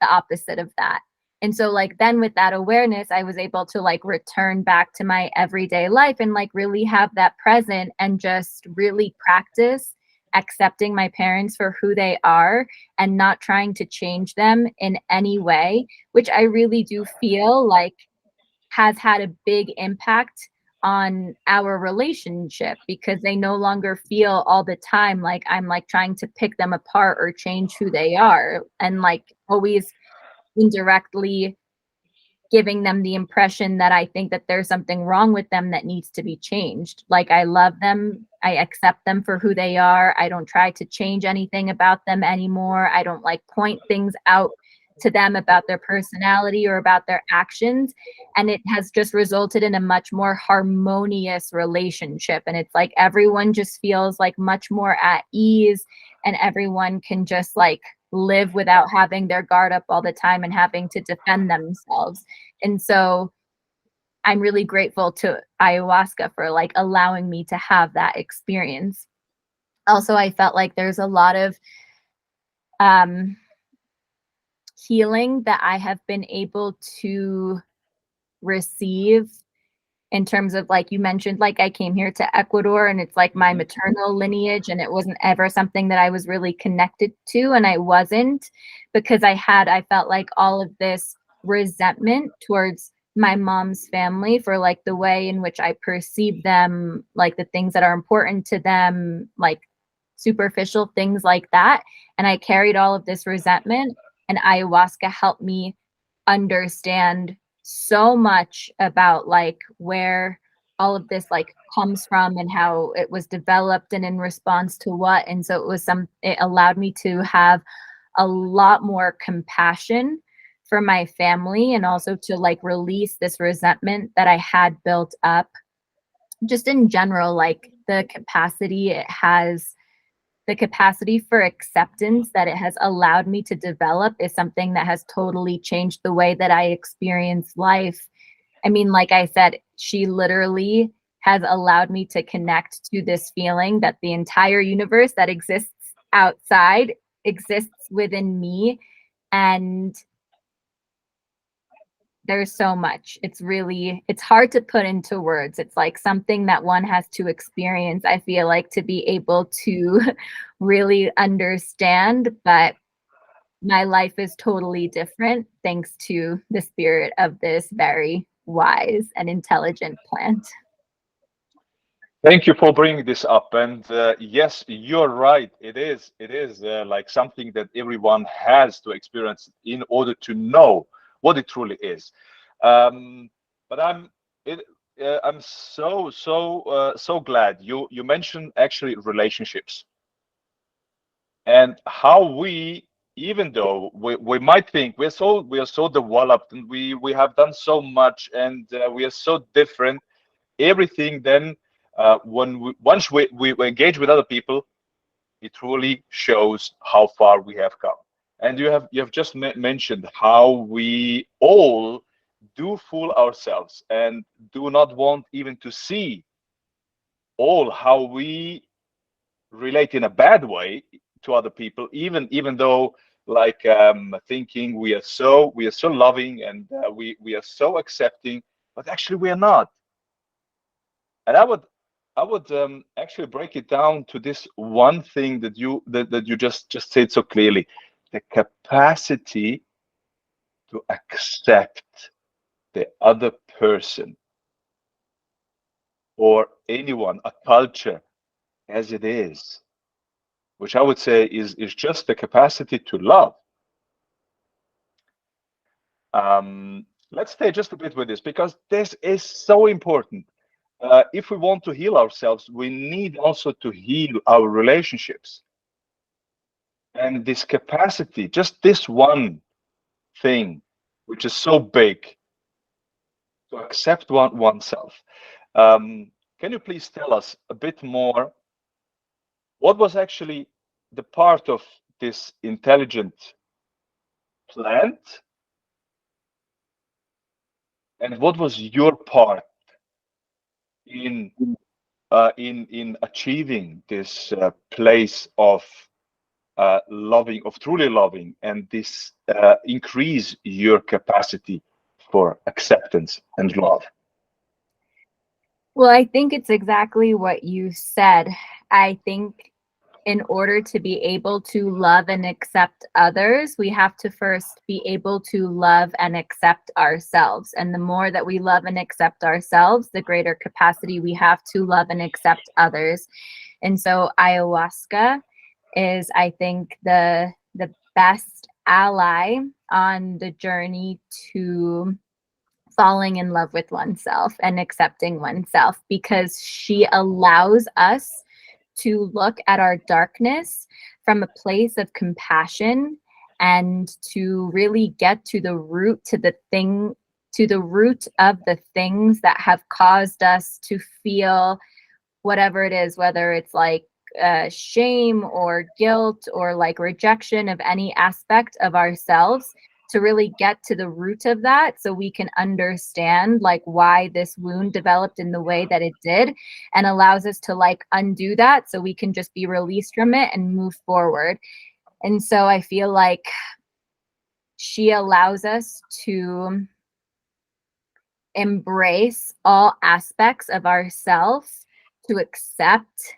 the opposite of that. And so like then with that awareness, I was able to like return back to my everyday life and like really have that present, and just really practice accepting my parents for who they are, and not trying to change them in any way, which I really do feel like has had a big impact on our relationship, because they no longer feel all the time like I'm like trying to pick them apart or change who they are, and like always indirectly giving them the impression that I think that there's something wrong with them that needs to be changed. Like, I love them, I accept them for who they are. I don't try to change anything about them anymore. I don't like point things out to them about their personality or about their actions. And it has just resulted in a much more harmonious relationship. And it's like everyone just feels like much more at ease, and everyone can just like live without having their guard up all the time and having to defend themselves. And so I'm really grateful to ayahuasca for like allowing me to have that experience. Also, I felt like there's a lot of healing that I have been able to receive, in terms of like you mentioned, like I came here to Ecuador, and it's like my maternal lineage, and it wasn't ever something that I was really connected to. And I wasn't, because I felt like all of this resentment towards my mom's family for like the way in which I perceive them, like the things that are important to them, like superficial things like that. And I carried all of this resentment, and ayahuasca helped me understand so much about like where all of this like comes from, and how it was developed, and in response to what. And so it allowed me to have a lot more compassion for my family, and also to like release this resentment that I had built up just in general. Like the capacity for acceptance that it has allowed me to develop is something that has totally changed the way that I experience life. I mean, like I said, she literally has allowed me to connect to this feeling that the entire universe that exists outside exists within me. And there's so much. It's hard to put into words. It's like something that one has to experience, I feel like, to be able to really understand. But my life is totally different thanks to the spirit of this very wise and intelligent plant. Thank you for bringing this up. And yes, you're right. It is like something that everyone has to experience in order to know what it truly is. Um, but it, I'm so glad you mentioned actually relationships and how we, even though we might think we are so developed and we have done so much and we are so different, everything then when once we engage with other people, it truly shows how far we have come. And you have just mentioned how we all do fool ourselves and do not want even to see all how we relate in a bad way to other people, even though like thinking we are so loving and we are so accepting, but actually we are not. And I would actually break it down to this one thing that you just said so clearly: the capacity to accept the other person or anyone, a culture as it is, which I would say is just the capacity to love. Let's stay just a bit with this because this is so important. If we want to heal ourselves, we need also to heal our relationships. And this capacity, just this one thing, which is so big, to accept oneself. Can you please tell us a bit more? What was actually the part of this intelligent plant, and what was your part in in achieving this place of loving, of truly loving, and this increase your capacity for acceptance and love? Well, I think it's exactly what you said. I think in order to be able to love and accept others, we have to first be able to love and accept ourselves. And the more that we love and accept ourselves, the greater capacity we have to love and accept others. And so ayahuasca is, I think, the best ally on the journey to falling in love with oneself and accepting oneself, because she allows us to look at our darkness from a place of compassion and to really get to the root, to the root of the things that have caused us to feel whatever it is, whether it's like shame or guilt or like rejection of any aspect of ourselves, to really get to the root of that so we can understand like why this wound developed in the way that it did, and allows us to like undo that so we can just be released from it and move forward. And so I feel like she allows us to embrace all aspects of ourselves, to accept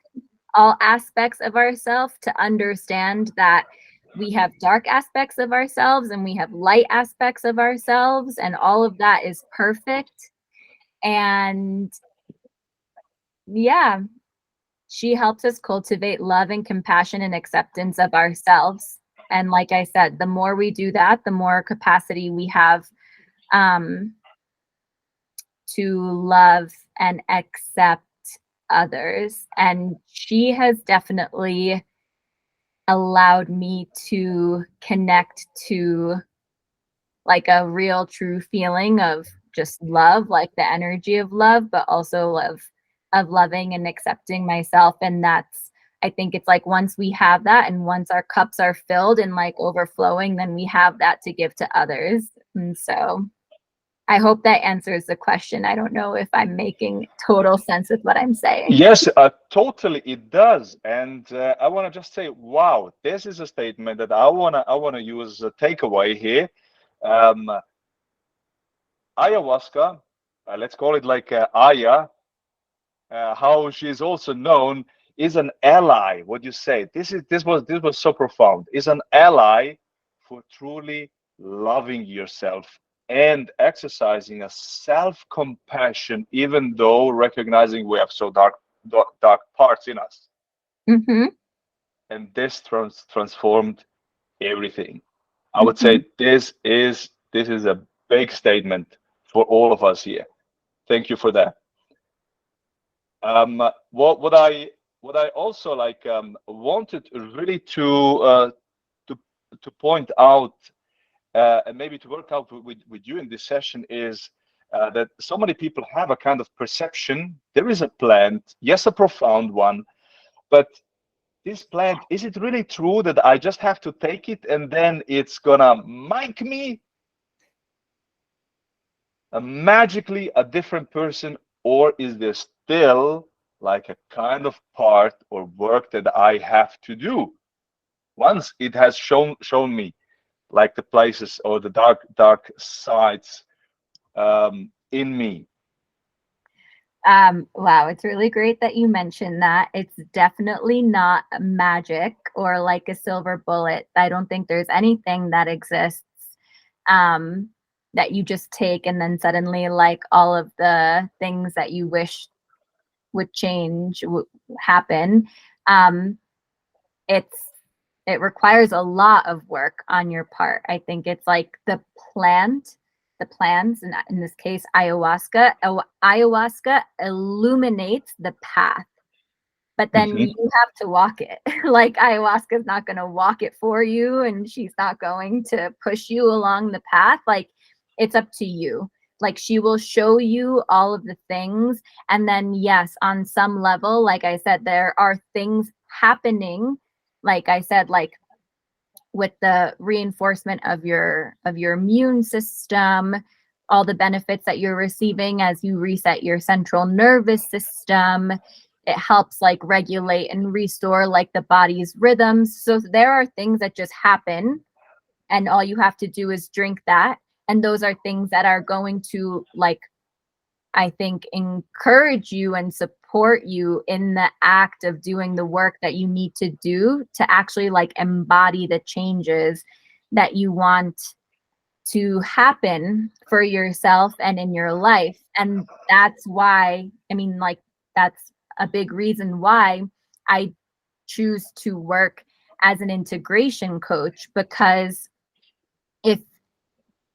all aspects of ourselves, to understand that we have dark aspects of ourselves and we have light aspects of ourselves, and all of that is perfect. And yeah, she helps us cultivate love and compassion and acceptance of ourselves. And like I said, the more we do that, the more capacity we have um, to love and accept others. And she has definitely allowed me to connect to like a real true feeling of just love, like the energy of love, but also of loving and accepting myself. And that's, I think it's like once we have that and once our cups are filled and like overflowing, then we have that to give to others. And so I hope that answers the question. I don't know if I'm making total sense with what I'm saying. Yes, totally, it does. And I want to just say, wow, this is a statement that I wanna use a takeaway here. Um, Ayahuasca, let's call it like Aya, how she is also known, is an ally. What you say? This was so profound. Is an ally for truly loving yourself and exercising a self-compassion, even though recognizing we have so dark parts in us. Mm-hmm. And this transformed everything. I would Mm-hmm. say this is a big statement for all of us here. Thank you for that. What I also like wanted really to to point out and maybe to work out with you in this session is that so many people have a kind of perception. There is a plant, yes, a profound one, but this plant, is it really true that I just have to take it and then it's gonna make me magically a different person, or is there still like a kind of part or work that I have to do once it has shown me like the places or the dark sides in me? Wow, it's really great that you mentioned that. It's definitely not magic or like a silver bullet. I don't think there's anything that exists um, that you just take and then suddenly like all of the things that you wish would change happen. Um, it's it requires a lot of work on your part. I think it's like the plants, and in this case, ayahuasca. Ayahuasca illuminates the path, but then Hmm. you have to walk it. Like ayahuasca is not going to walk it for you, and she's not going to push you along the path. Like it's up to you. Like she will show you all of the things, and then yes, on some level, like I said, there are things happening. Like I said, like with the reinforcement of your immune system, all the benefits that you're receiving as you reset your central nervous system. It helps like regulate and restore like the body's rhythms. So there are things that just happen and all you have to do is drink that, and those are things that are going to like, I think, encourage you and support you in the act of doing the work that you need to do to actually like embody the changes that you want to happen for yourself and in your life. And that's why, I mean, like, that's a big reason why I choose to work as an integration coach, because if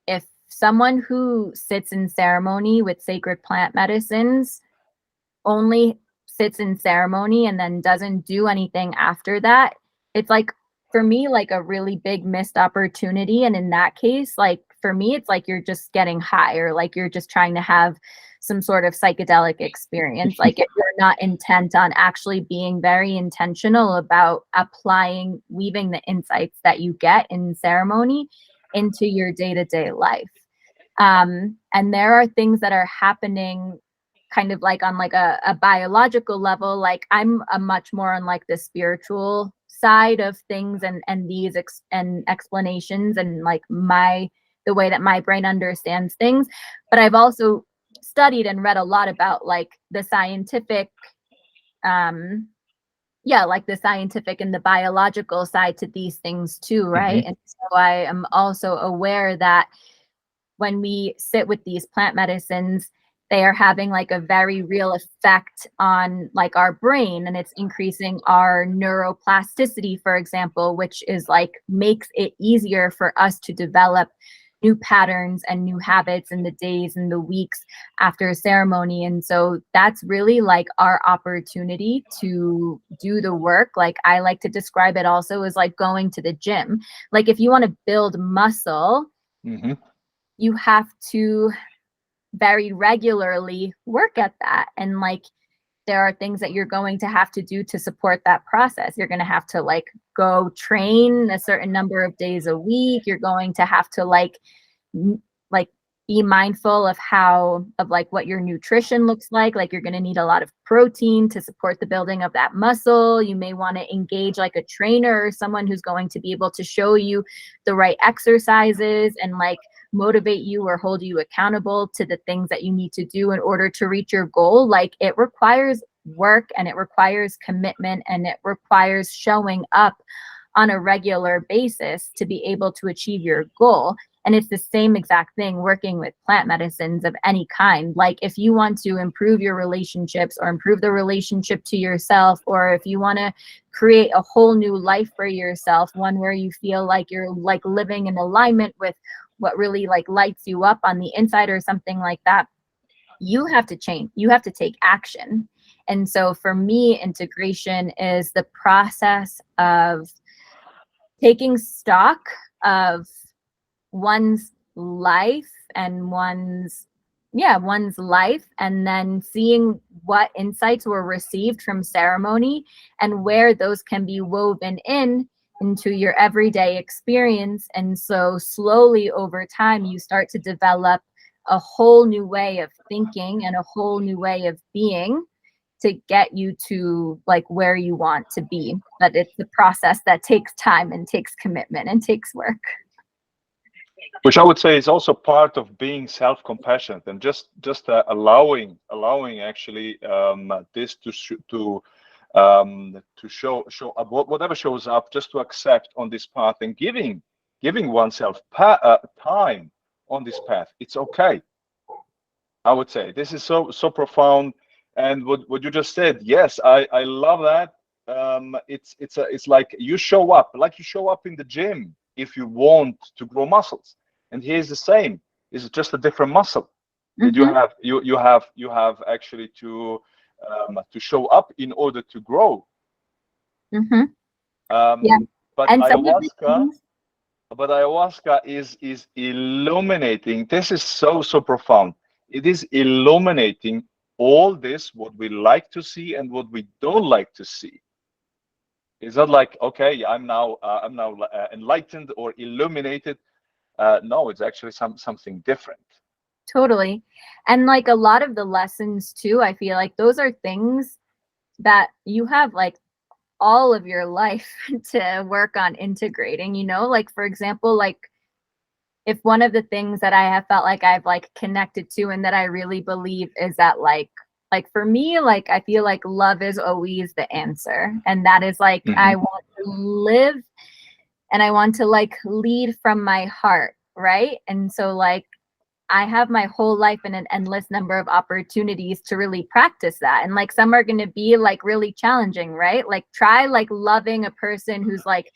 if someone who sits in ceremony with sacred plant medicines only sits in ceremony and then doesn't do anything after that, it's like, for me, like a really big missed opportunity. And in that case, like for me, it's like you're just getting high, or like you're just trying to have some sort of psychedelic experience. Like if you're not intent on actually being very intentional about applying, weaving the insights that you get in ceremony into your day-to-day life. And there are things that are happening kind of like on like a biological level. Like I'm a much more on like the spiritual side of things, and these and explanations, and like the way that my brain understands things. But I've also studied and read a lot about like the scientific, um yeah, like the scientific and the biological side to these things too, right? Hmm. And so I am also aware that when we sit with these plant medicines, they are having like a very real effect on like our brain, and it's increasing our neuroplasticity, for example, which is like makes it easier for us to develop new patterns and new habits in the days and the weeks after a ceremony. And so that's really like our opportunity to do the work. Like I like to describe it also as like going to the gym. Like if you want to build muscle, Hmm. you have to very regularly work at that. And like there are things that you're going to have to do to support that process. You're going to have to like go train a certain number of days a week. You're going to have to like be mindful of like what your nutrition looks like. Like you're going to need a lot of protein to support the building of that muscle. You may want to engage like a trainer or someone who's going to be able to show you the right exercises and like motivate you or hold you accountable to the things that you need to do in order to reach your goal. Like it requires work, and it requires commitment, and it requires showing up on a regular basis to be able to achieve your goal. And it's the same exact thing working with plant medicines of any kind. Like if you want to improve your relationships or improve the relationship to yourself, or if you want to create a whole new life for yourself, one where you feel like you're like living in alignment with what really like lights you up on the inside or something like that, you have to change. You have to take action. And so for me, integration is the process of taking stock of one's life and one's life, and then seeing what insights were received from ceremony and where those can be woven into your everyday experience. And so slowly over time you start to develop a whole new way of thinking and a whole new way of being to get you to like where you want to be. But it's the process that takes time and takes commitment and takes work. Which I would say is also part of being self-compassionate, and just allowing actually this to show up whatever shows up, just to accept on this path, and giving oneself time on this path. It's okay. I would say this is so profound. And what you just said, yes, I love that. It's like you show up in the gym if you want to grow muscles. And here's the same. It's just a different muscle that you have actually to show up in order to grow. Yeah. But And ayahuasca is illuminating. This is so profound. It is illuminating all this, what we like to see and what we don't like to see. It's not like, okay, I'm now enlightened or illuminated. No, it's actually something different. Totally. And like a lot of the lessons too, I feel like those are things that you have like all of your life to work on integrating, you know, like for example, like if one of the things that I have felt like I've like connected to and that I really believe is that like for me, like I feel like love is always the answer. And that is like I want to live and I want to like lead from my heart, right? And so like I have my whole life and an endless number of opportunities to really practice that. And like some are going to be like really challenging, right? Like try like loving a person who's like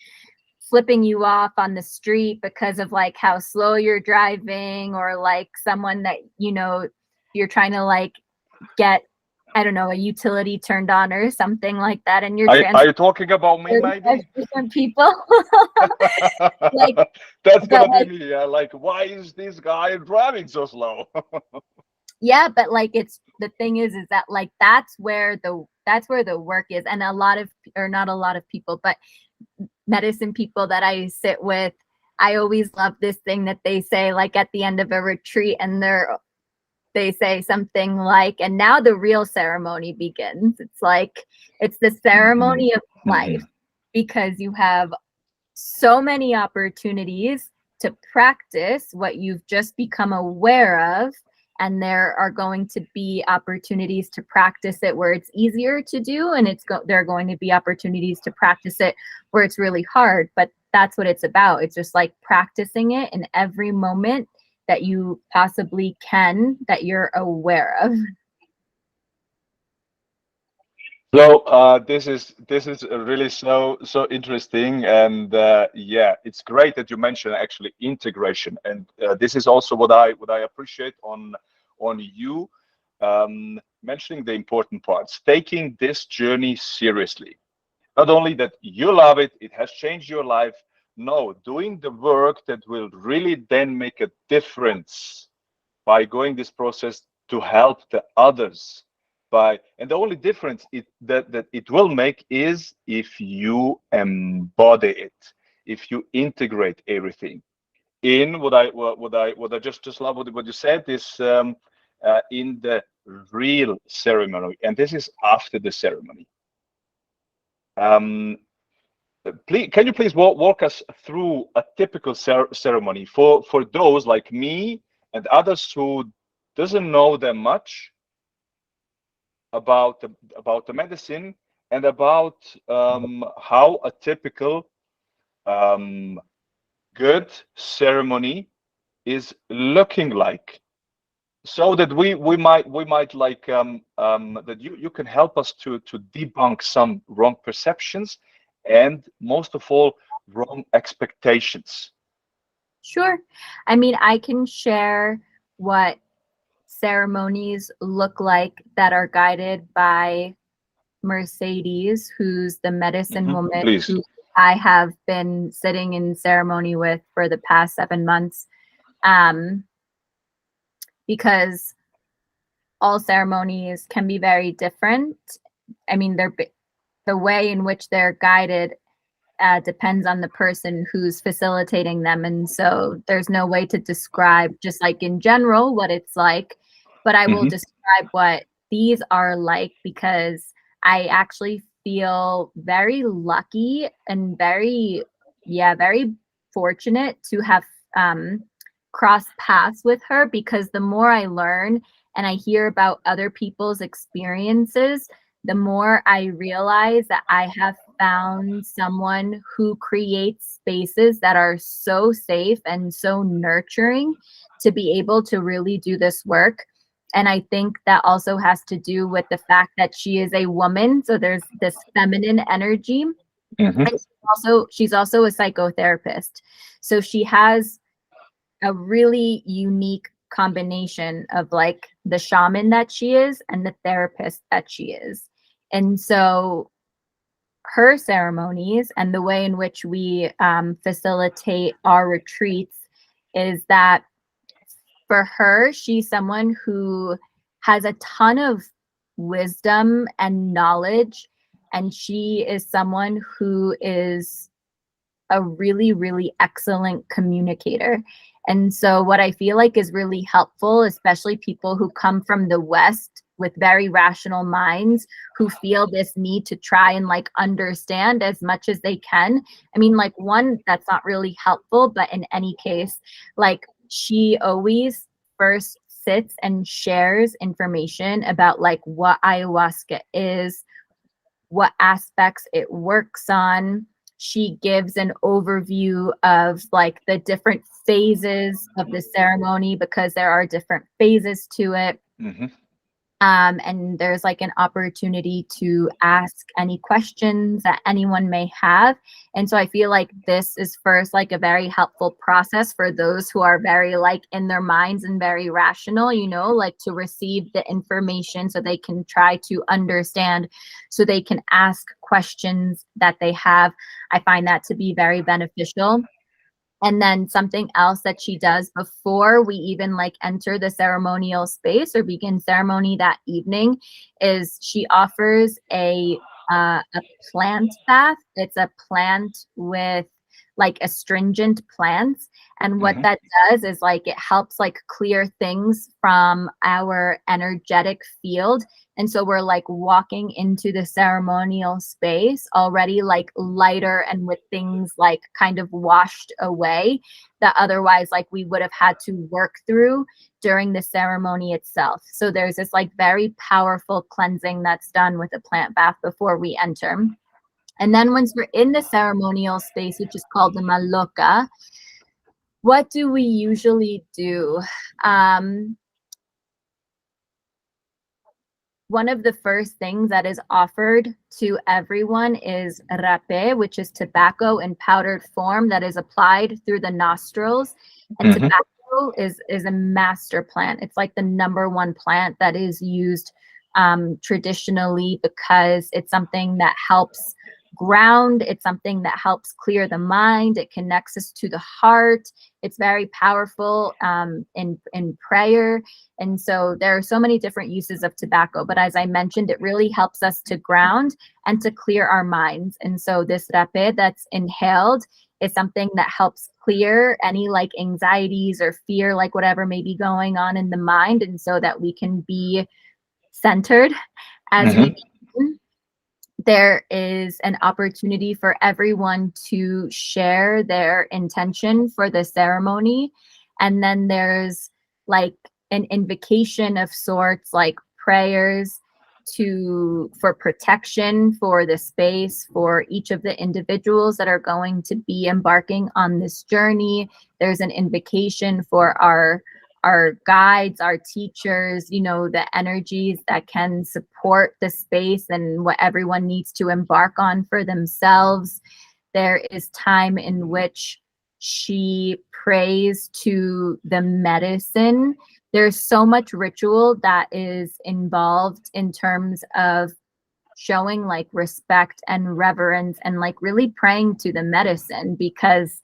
flipping you off on the street because of like how slow you're driving, or like someone that, you know, you're trying to like get, I don't know, a utility turned on or something like that. And you're Are you talking about me, maybe? People. Like, that's gonna be me. Like, why is this guy driving so slow? Yeah, but like it's the thing is that like that's where the work is. And a lot of, or not a lot of people, but medicine people that I sit with, I always love this thing that they say like at the end of a retreat, and they say something like, and now the real ceremony begins. It's like it's the ceremony of life, because you have so many opportunities to practice what you've just become aware of. And there are going to be opportunities to practice it where it's easier to do, and there are going to be opportunities to practice it where it's really hard. But that's what it's about. It's just like practicing it in every moment that you possibly can, that you're aware of. So this is really so interesting, and yeah, it's great that you mentioned actually integration, and this is also what I appreciate on you mentioning the important parts, taking this journey seriously. Not only that you love it, it has changed your life. No, doing the work that will really then make a difference by going this process to help the others. And the only difference that it will make is if you embody it, if you integrate everything in what I just love what you said is in the real ceremony, and this is after the ceremony. Please, can you please walk us through a typical ceremony for those like me and others who doesn't know that much about the medicine, and about how a typical good ceremony is looking like, so that we might like that you can help us to debunk some wrong perceptions, and most of all, wrong expectations. Sure. I mean, I can share what ceremonies look like that are guided by Mercedes, who's the medicine woman Please. who I have been sitting in ceremony with for the past 7 months. Because all ceremonies can be very different. I mean, the way in which they're guided depends on the person who's facilitating them. And so there's no way to describe, just like in general, what it's like. But I will describe what these are like, because I actually feel very lucky and very fortunate to have crossed paths with her, because the more I learn and I hear about other people's experiences, the more I realize that I have found someone who creates spaces that are so safe and so nurturing to be able to really do this work. And I think that also has to do with the fact that she is a woman. So there's this feminine energy. And she's also a psychotherapist. So she has a really unique combination of like the shaman that she is and the therapist that she is. And so her ceremonies and the way in which we facilitate our retreats is that for her, she's someone who has a ton of wisdom and knowledge, and she is someone who is a really, really excellent communicator. And so what I feel like is really helpful, especially people who come from the West with very rational minds, who feel this need to try and like understand as much as they can. I mean, like, one, that's not really helpful, but in any case, like, she always first sits and shares information about like what ayahuasca is, what aspects it works on. She gives an overview of like the different phases of the ceremony, because there are different phases to it. And there's like an opportunity to ask any questions that anyone may have. And so I feel like this is first like a very helpful process for those who are very like in their minds and very rational, you know, like to receive the information so they can try to understand, so they can ask questions that they have. I find that to be very beneficial. And then something else that she does before we even like enter the ceremonial space or begin ceremony that evening is she offers a plant bath. It's a plant with like astringent plants. And what that does is like it helps like clear things from our energetic field. And so we're like walking into the ceremonial space already like lighter and with things like kind of washed away that otherwise like we would have had to work through during the ceremony itself. So there's this like very powerful cleansing that's done with a plant bath before we enter. And then once we're in the ceremonial space, which is called the maloka, what do we usually do? One of the first things that is offered to everyone is rapé, which is tobacco in powdered form that is applied through the nostrils. And tobacco is a master plant. It's like the #1 plant that is used traditionally, because it's something that helps ground. It's something that helps clear the mind. It connects us to the heart. It's very powerful in prayer. And so there are so many different uses of tobacco. But as I mentioned, it really helps us to ground and to clear our minds. And so this rapé that's inhaled is something that helps clear any like anxieties or fear, like whatever may be going on in the mind. And so that we can be centered as we begin. There is an opportunity for everyone to share their intention for the ceremony. And then there's like an invocation of sorts, like prayers. for protection for the space, for each of the individuals that are going to be embarking on this journey. There's an invocation for our guides, our teachers, you know, the energies that can support the space and what everyone needs to embark on for themselves. There is time in which she prays to the medicine. There's so much ritual that is involved in terms of showing like respect and reverence and like really praying to the medicine, because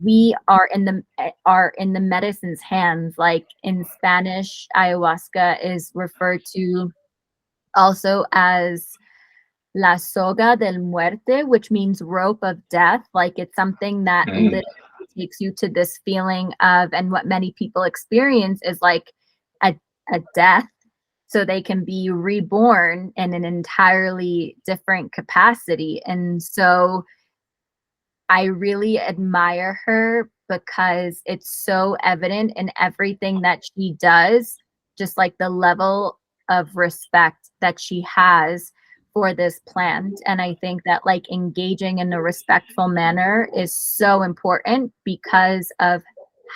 we are in the medicine's hands. Like in Spanish, ayahuasca is referred to also as la soga del muerte, which means rope of death. Like it's something that literally takes you to this feeling of, and what many people experience is like a death, so they can be reborn in an entirely different capacity. And so I really admire her because it's so evident in everything that she does, just like the level of respect that she has for this plant. And I think that like engaging in a respectful manner is so important because of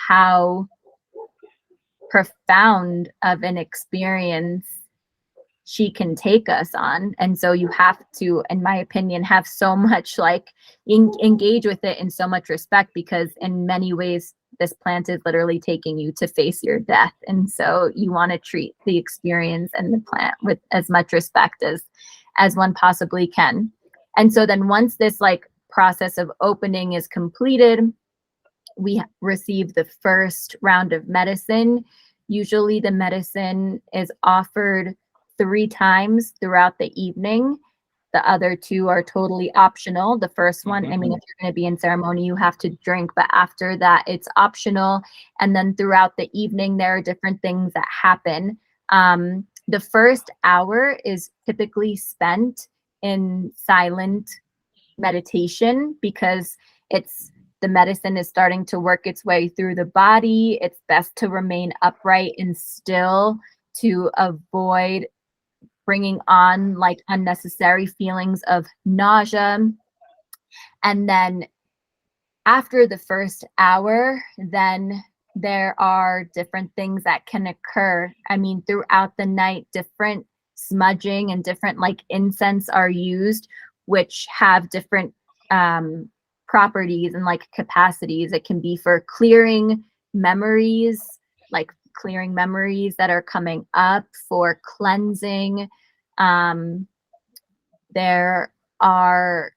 how profound of an experience she can take us on. And so you have to, in my opinion, have so much like engage with it in so much respect, because in many ways this plant is literally taking you to face your death. And so you want to treat the experience and the plant with as much respect as one possibly can. And so then once this like process of opening is completed, we receive the first round of medicine. Usually the medicine is offered 3 times throughout the evening. The other 2 are totally optional. The first one, I mean, if you're going to be in ceremony, you have to drink, but after that, it's optional. And then throughout the evening, there are different things that happen. The first hour is typically spent in silent meditation, because the medicine is starting to work its way through the body. It's best to remain upright and still to avoid bringing on like unnecessary feelings of nausea. And then after the first hour, then there are different things that can occur. I mean, throughout the night, different smudging and different like incense are used, which have different properties and like capacities. It can be for clearing memories, like clearing memories that are coming up, for cleansing. There are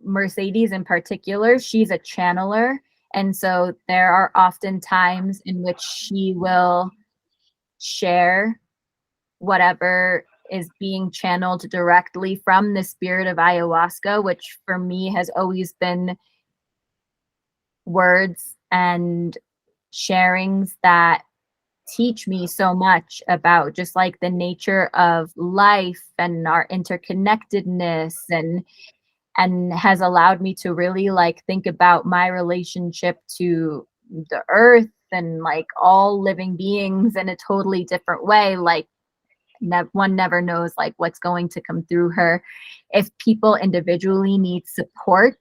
Mercedes in particular, she's a channeler. And so there are often times in which she will share whatever is being channeled directly from the spirit of ayahuasca, which for me has always been words and sharings that teach me so much about just like the nature of life and our interconnectedness, and has allowed me to really like think about my relationship to the earth and like all living beings in a totally different way. Like one never knows like what's going to come through her. If people individually need support,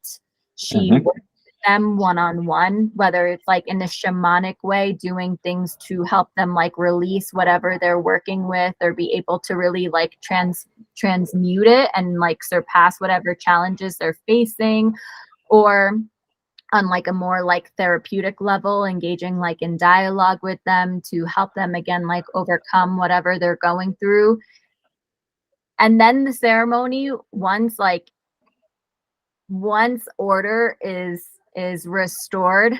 she works with them one-on-one, whether it's like in a shamanic way, doing things to help them like release whatever they're working with, or be able to really like transmute it and like surpass whatever challenges they're facing, or on like a more like therapeutic level, engaging like in dialogue with them to help them again like overcome whatever they're going through. And then the ceremony, once order is restored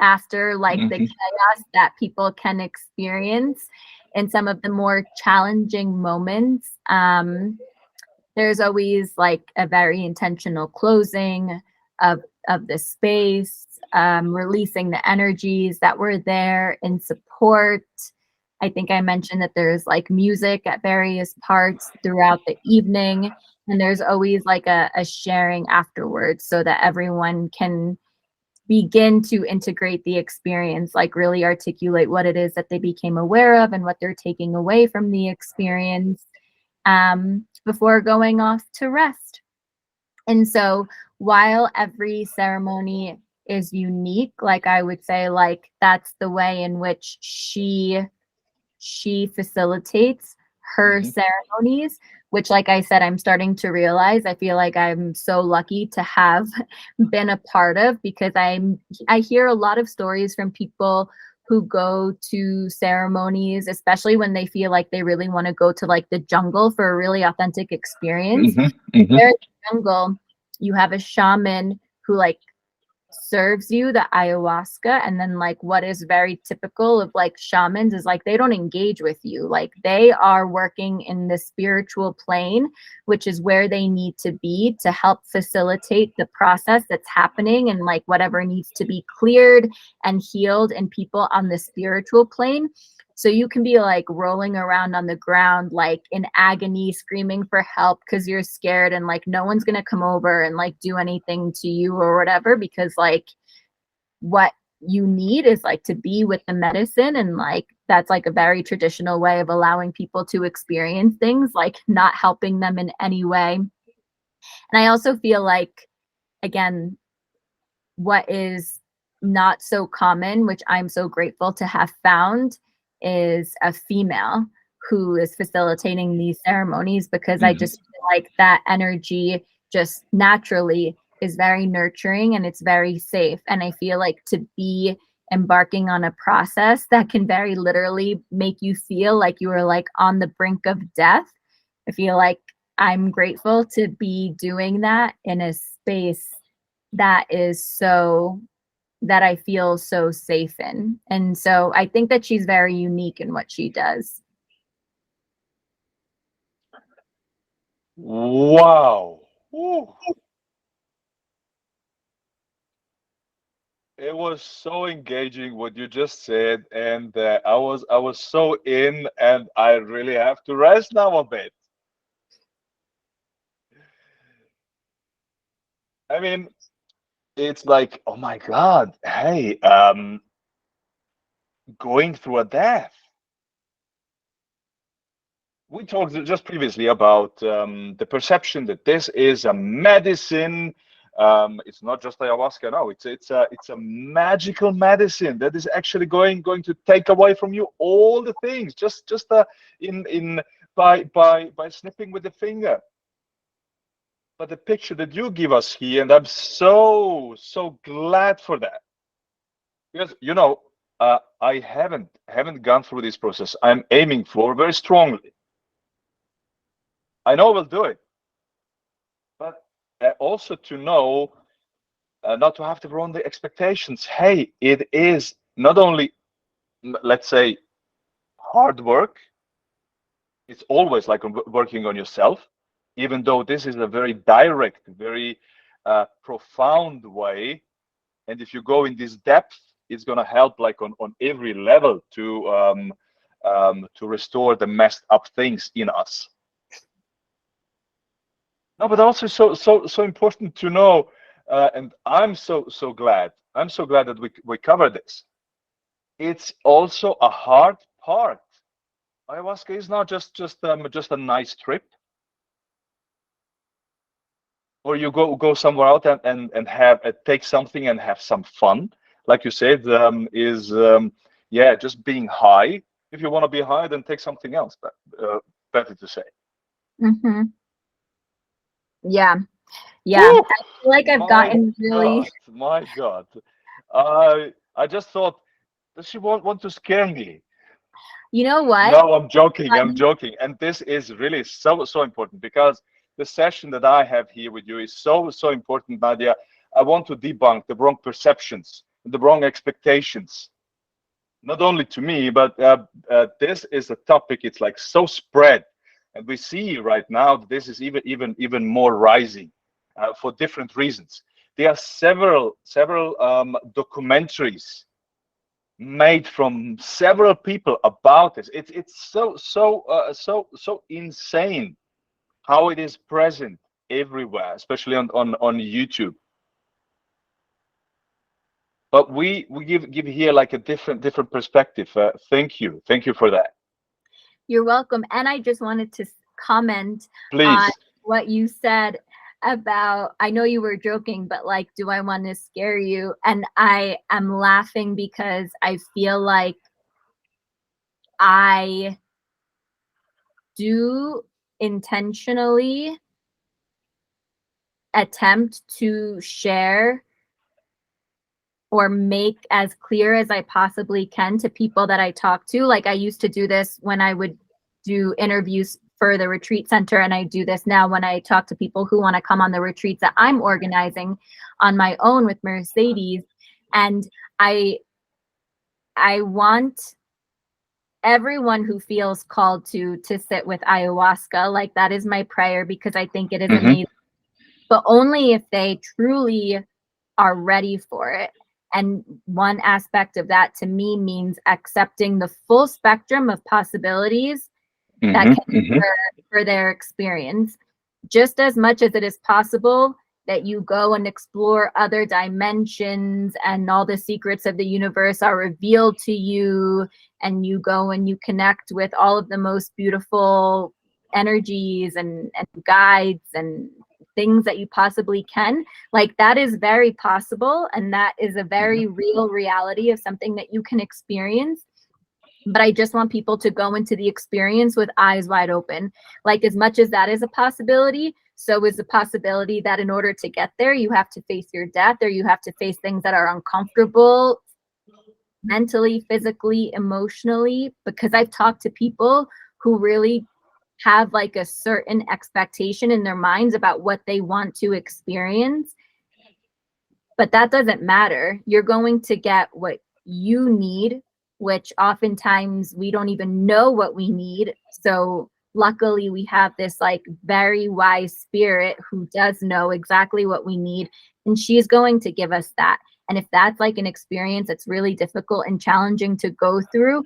after like the chaos that people can experience in some of the more challenging moments, there's always like a very intentional closing of the space, releasing the energies that were there in support. I think I mentioned that there's like music at various parts throughout the evening, and there's always like a sharing afterwards so that everyone can begin to integrate the experience, like really articulate what it is that they became aware of and what they're taking away from the experience. before going off to rest. And so while every ceremony is unique, like I would say, like that's the way in which she facilitates her Hmm. ceremonies, which, like I said, I'm starting to realize I feel like I'm so lucky to have been a part of, because I hear a lot of stories from people who go to ceremonies, especially when they feel like they really want to go to like the jungle for a really authentic experience. Hmm. Hmm. There in the jungle, you have a shaman who like serves you the ayahuasca, and then like what is very typical of like shamans is like they don't engage with you, like they are working in the spiritual plane, which is where they need to be to help facilitate the process that's happening, and like whatever needs to be cleared and healed in people on the spiritual plane. So you can be like rolling around on the ground, like in agony, screaming for help because you're scared, and like no one's gonna come over and like do anything to you or whatever, because like what you need is like to be with the medicine. And like that's like a very traditional way of allowing people to experience things, like not helping them in any way. And I also feel like, again, what is not so common, which I'm so grateful to have found, is a female who is facilitating these ceremonies, because I Hmm. just feel like that energy just naturally is very nurturing and it's very safe. And I feel like to be embarking on a process that can very literally make you feel like you are like on the brink of death, I feel like I'm grateful to be doing that in a space that is so that I feel so safe in. And so I think that she's very unique in what she does. Wow. Woo. It was so engaging what you just said, and I was so in, and I really have to rest now a bit. I mean, it's like, oh my God, hey, going through a death. We talked just previously about the perception that this is a medicine. It's not just ayahuasca. No, it's a magical medicine that is actually going to take away from you all the things, just in by snipping with the finger. But the picture that you give us here, and I'm so glad for that, because I haven't gone through this process. I'm aiming for very strongly. I know we'll do it, but also to know, not to have to run the expectations. Hey, it is not only, let's say, hard work. It's always like working on yourself, even though this is a very direct, very profound way. And if you go in this depth, it's going to help like on every level to restore the messed up things in us. No, but also so important to know, and I'm so glad. I'm so glad that we covered this. It's also a hard part. Ayahuasca is not just a nice trip, or you go somewhere out and have take something and have some fun. Like you said, is yeah, just being high. If you want to be high, then take something else. But better to say. Hmm. Yeah. Yeah. Woo! I feel like I've My gotten really, God, my God. I just thought, does she want to scare me? you know what? No, I'm joking. I'm Fun. joking. And this is really so important, because the session that I have here with you is so important, Nadia. I want to debunk the wrong perceptions, the wrong expectations, not only to me, but this is a topic. It's like so spread, and we see right now that this is even more rising for different reasons. There are several documentaries made from several people about this. It's so insane how it is present everywhere, especially on YouTube. But we give here like a different perspective. Thank you for that. You're welcome. And I just wanted to comment on Please. what you said about, I know you were joking, but like, do I want to scare you? And I am laughing because I feel like I do intentionally attempt to share or make as clear as I possibly can to people that I talk to. Like I used to do this when I would do interviews for the retreat center, and I do this now when I talk to people who want to come on the retreats that I'm organizing on my own with Mercedes. And I want everyone who feels called to sit with ayahuasca, like that is my prayer, because I think it is amazing, but only if they truly are ready for it. And one aspect of that to me means accepting the full spectrum of possibilities that can for their experience, just as much as it is possible that you go and explore other dimensions and all the secrets of the universe are revealed to you, and you go and you connect with all of the most beautiful energies and guides and things that you possibly can. Like that is very possible, and that is a very real reality of something that you can experience. But I just want people to go into the experience with eyes wide open. Like as much as that is a possibility, so is the possibility that in order to get there, you have to face your death, or you have to face things that are uncomfortable mentally, physically, emotionally, because I've talked to people who really have like a certain expectation in their minds about what they want to experience. But that doesn't matter. You're going to get what you need, which oftentimes we don't even know what we need. So luckily we have this like very wise spirit who does know exactly what we need, and she's going to give us that. And if that's like an experience that's really difficult and challenging to go through,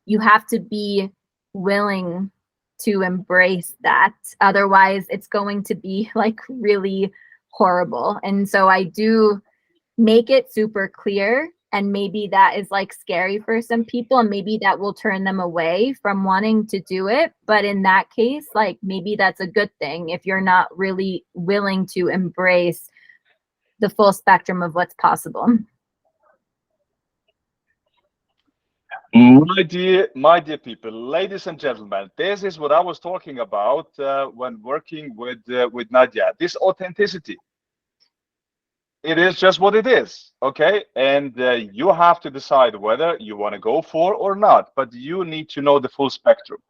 you have to be willing to embrace that. Otherwise, it's going to be like really horrible. And so I do make it super clear. And maybe that is like scary for some people, and maybe that will turn them away from wanting to do it. But in that case, like maybe that's a good thing if you're not really willing to embrace the full spectrum of what's possible. My dear people, ladies and gentlemen, this is what I was talking about when working with Nadia. This authenticity. It is just what it is, okay? And you have to decide whether you want to go for or not. But you need to know the full spectrum.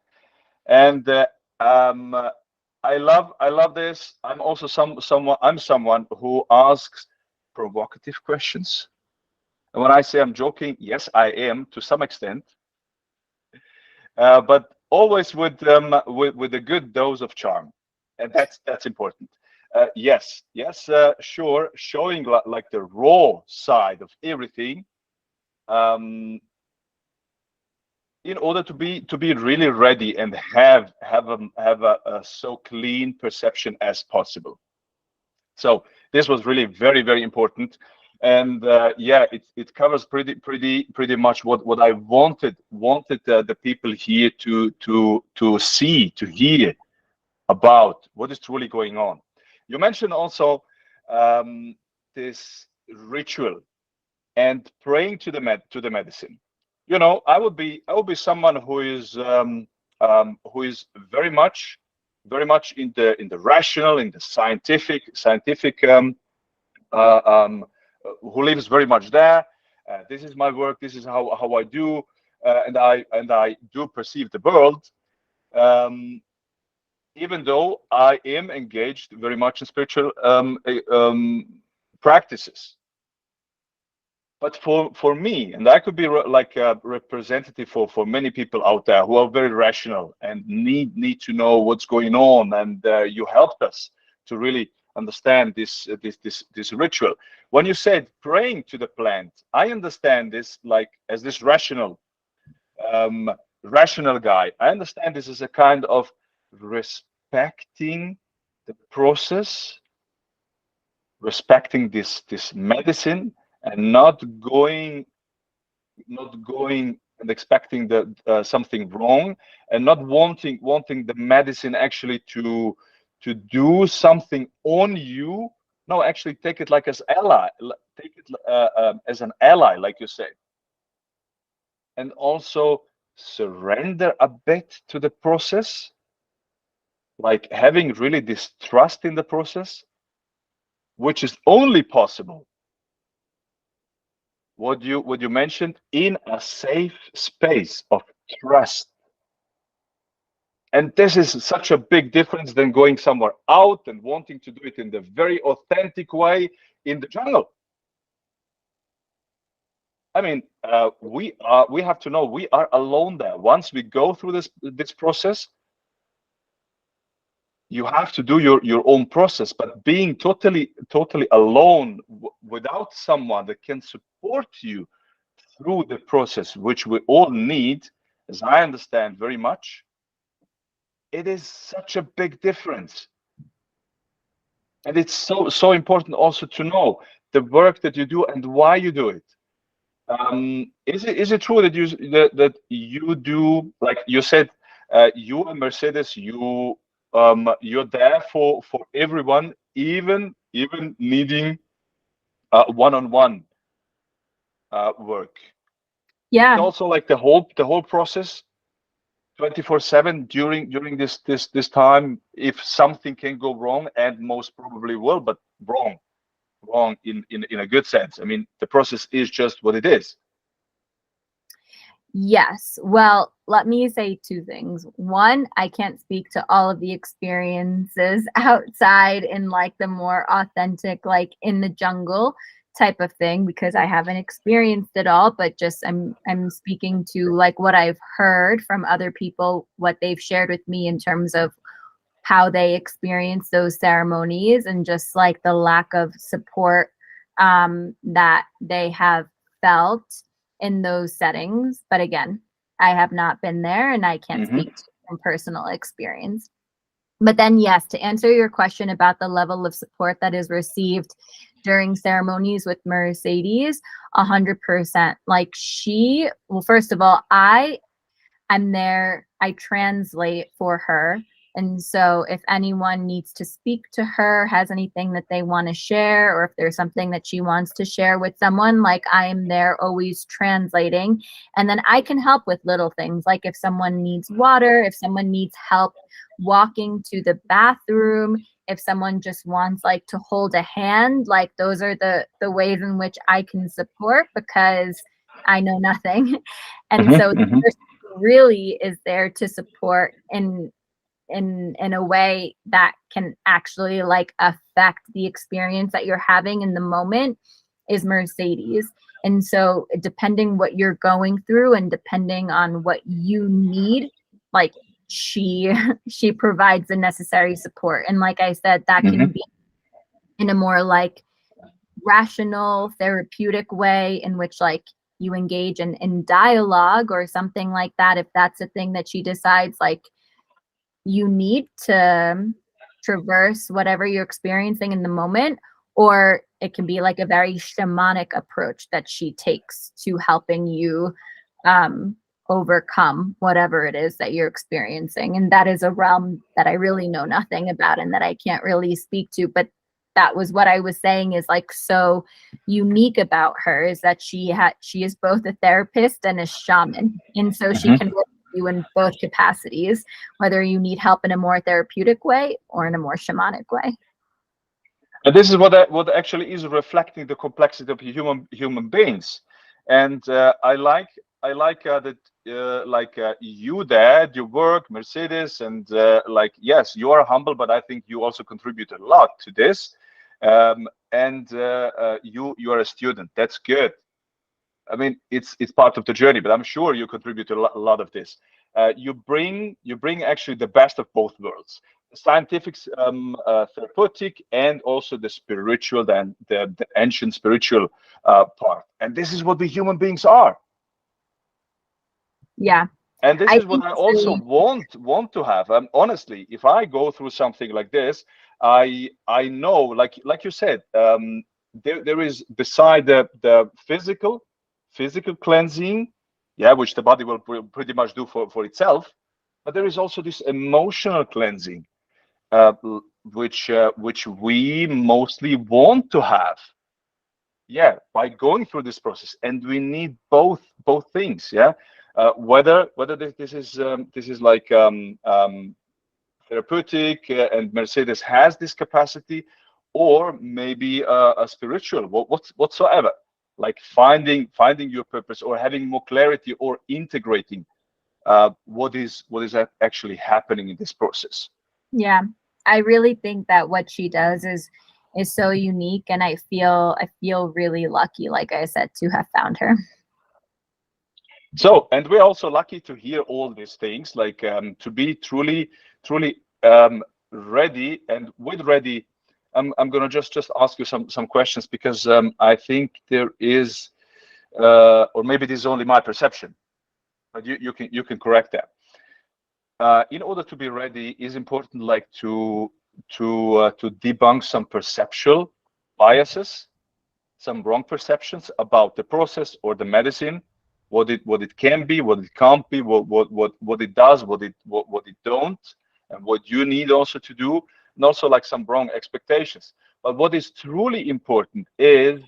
And um, I love this. I'm also someone who asks provocative questions. And when I say I'm joking, yes, I am to some extent. But always with a good dose of charm, and that's important. Yes, sure, showing like the raw side of everything, um, in order to be really ready and have a so clean perception as possible. So this was really very, very important. And yeah, it covers pretty much what I wanted the people here to see, to hear about what is truly going on. You mentioned also this ritual and praying to the medicine. You know, I would be someone who is very much in the rational, in the scientific who lives very much there. This is my work. This is how I do, and I do perceive the world. Um, Even though I am engaged very much in spiritual practices, but for me, and I could be like a representative for many people out there who are very rational and need to know what's going on, and you helped us to really understand this ritual. When you said praying to the plant, I understand this like as this um, rational guy. I understand this as a kind of respecting the process, respecting this medicine, and not going and expecting the something wrong, and not wanting the medicine actually to do something on you. No, actually take it like as ally, take it as an ally, like you said, and also surrender a bit to the process, like having really this trust in the process, which is only possible what you mentioned, in a safe space of trust. And this is such a big difference than going somewhere out and wanting to do it in the very authentic way in the jungle. I mean, we have to know we are alone there. Once we go through this process, you have to do your own process. But being totally alone without someone that can support you through the process, which we all need, as I understand very much, it is such a big difference. And it's so important also to know the work that you do and why you do it. Is it true that you do, like you said, you and Mercedes, you're there for everyone, even needing one-on-one work? Yeah. Also, like the whole process 24/7 during this time, if something can go wrong, and most probably will, but wrong in a good sense. I mean, the process is just what it is. Yes. Well, let me say two things. One, I can't speak to all of the experiences outside in like the more authentic, like in the jungle type of thing, because I haven't experienced it all, but just I'm speaking to like what I've heard from other people, what they've shared with me in terms of how they experience those ceremonies, and just like the lack of support that they have felt in those settings. But again, I have not been there and I can't speak to from personal experience. But then, yes, to answer your question about the level of support that is received during ceremonies with Mercedes, 100%. Like well, first of all, I'm there, I translate for her. And so if anyone needs to speak to her, has anything that they want to share, or if there's something that she wants to share with someone, like I am there always translating. And then I can help with little things, like if someone needs water, if someone needs help walking to the bathroom, if someone just wants like to hold a hand, like those are the ways in which I can support, because I know nothing. And so really is there to support in a way that can actually like affect the experience that you're having in the moment is Mercedes. And so depending what you're going through and depending on what you need, like she provides the necessary support. And like I said, that can be in a more like rational, therapeutic way in which like you engage in dialogue or something like that, if that's a thing that she decides like you need to traverse whatever you're experiencing in the moment. Or it can be like a very shamanic approach that she takes to helping you overcome whatever it is that you're experiencing. And that is a realm that I really know nothing about and that I can't really speak to. But that was what I was saying is like so unique about her, is that she is both a therapist and a shaman. And so she can work with you in both capacities, whether you need help in a more therapeutic way or in a more shamanic way. And this is what actually is reflecting the complexity of human beings. And I like that you there, your work, Mercedes, and like, yes, you are humble, but I think you also contribute a lot to this. And you are a student. That's good. I mean, it's part of the journey, but I'm sure you contribute a lot of this. You bring actually the best of both worlds: the scientific, therapeutic, and also the spiritual, the ancient spiritual part. And this is what we human beings are. Yeah. And this is what I also want to have. Honestly, if I go through something like this, I know, like you said, there is, beside the physical cleansing, yeah, which the body will pretty much do for itself. But there is also this emotional cleansing, uh, which we mostly want to have, yeah, by going through this process. And we need both things, yeah. Whether this is like therapeutic, and Mercedes has this capacity, or maybe a spiritual, whatsoever, like finding your purpose, or having more clarity, or integrating what is actually happening in this process. Yeah. I really think that what she does is so unique, and I feel really lucky, like I said, to have found her. So, and we're also lucky to hear all these things, like to be truly ready. And with ready, I'm gonna just ask you some questions, because I think there is, or maybe this is only my perception, but you can correct that. In order to be ready, is important, like to debunk some perceptual biases, some wrong perceptions about the process or the medicine, what it can be, what it can't be, what it does, what it don't, and what you need also to do, and also like some wrong expectations. But what is truly important is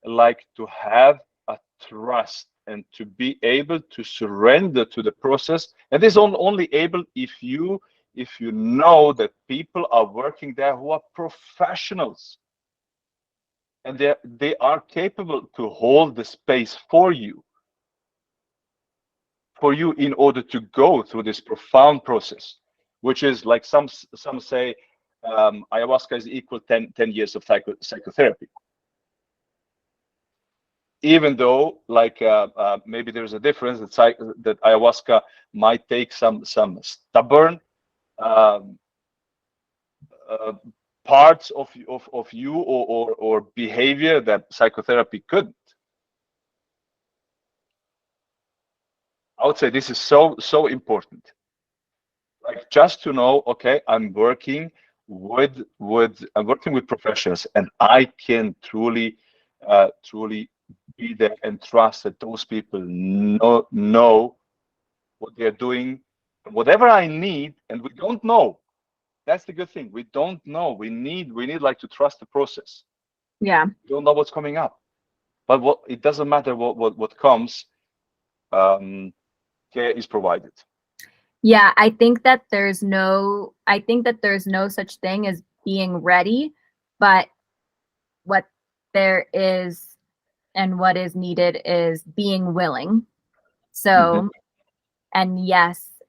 like to have a trust, and to be able to surrender to the process. And this only able if you know that people are working there who are professionals, and they are capable to hold the space for you in order to go through this profound process, which is like some say, ayahuasca is equal 10 years of psychotherapy. Even though, like, maybe there's a difference, that ayahuasca might take some stubborn um, uh, parts of you, or behavior that psychotherapy couldn't. I would say this is so important. Like, just to know, okay, I'm working with professionals, and I can truly be there and trust that those people know what they're doing, whatever I need. And we don't know. That's the good thing. We don't know. We need like to trust the process. Yeah. We don't know what's coming up, but it doesn't matter what comes. Um, Care is provided. Yeah, I think that there's no such thing as being ready, but what there is and what is needed is being willing. Mhm. So, and yes,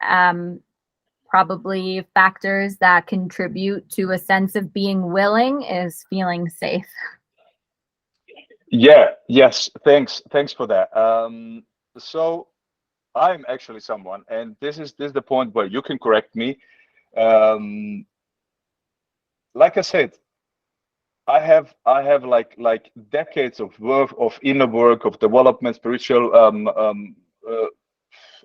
probably factors that contribute to a sense of being willing is feeling safe. Yeah, yes, thanks for that. So I'm actually someone, and this is the point where you can correct me. Um, like I said, I have like decades of work, of inner work, of development, spiritual,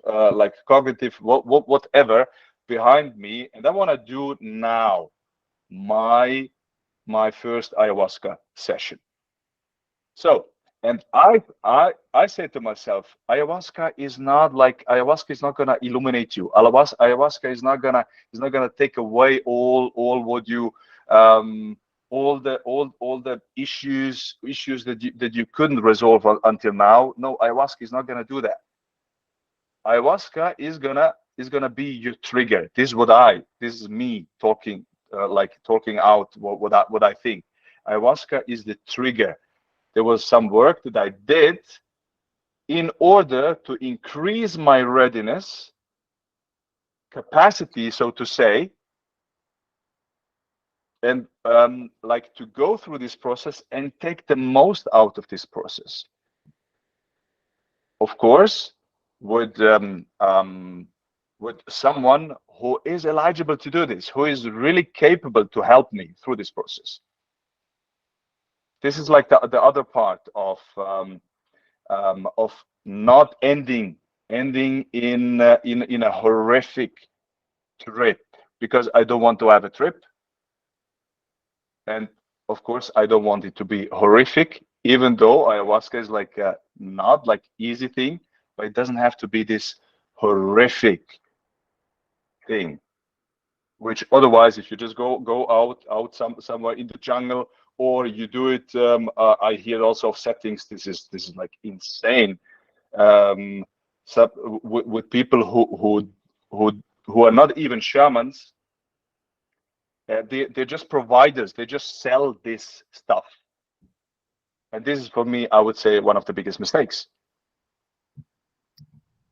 uh, like cognitive, whatever, behind me, and I want to do now my first ayahuasca session. So, and I say to myself, ayahuasca is not gonna illuminate you. Ayahuasca is not gonna take away all what you um all the issues that you couldn't resolve until now. No, ayahuasca is not gonna do that. Ayahuasca is gonna be your trigger. This is me talking, like talking out what I think. Ayahuasca is the trigger. There was some work that I did in order to increase my readiness capacity, so to say, and like to go through this process and take the most out of this process. Of course, with someone who is eligible to do this, who is really capable to help me through this process. This is like the other part of not ending in a horrific trip, because I don't want to have a trip, and of course I don't want it to be horrific. Even though ayahuasca is like not like easy thing, but it doesn't have to be this horrific thing. Which otherwise, if you just go somewhere in the jungle, or you do it, I hear also of settings. This is like insane. Um, with people who are not even shamans. They're just providers. They just sell this stuff, and this is for me, I would say, one of the biggest mistakes.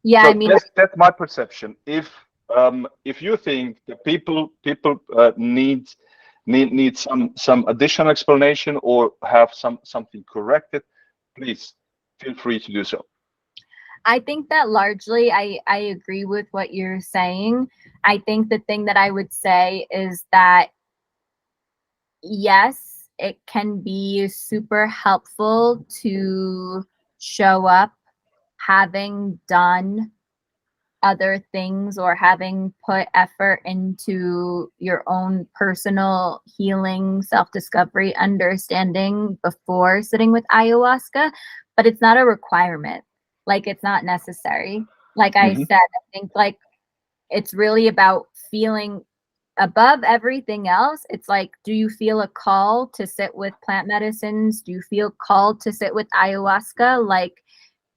Yeah, I So mean, that's my perception. If you think that people need some additional explanation or have something corrected, please feel free to do so. I think that largely I agree with what you're saying. I think the thing that I would say is that yes, it can be super helpful to show up having done other things or having put effort into your own personal healing, self-discovery, understanding before sitting with ayahuasca, but it's not a requirement. Like, it's not necessary. Like I Hmm. said, I think like it's really about feeling above everything else. It's like, do you feel a call to sit with plant medicines? Do you feel called to sit with ayahuasca? Like,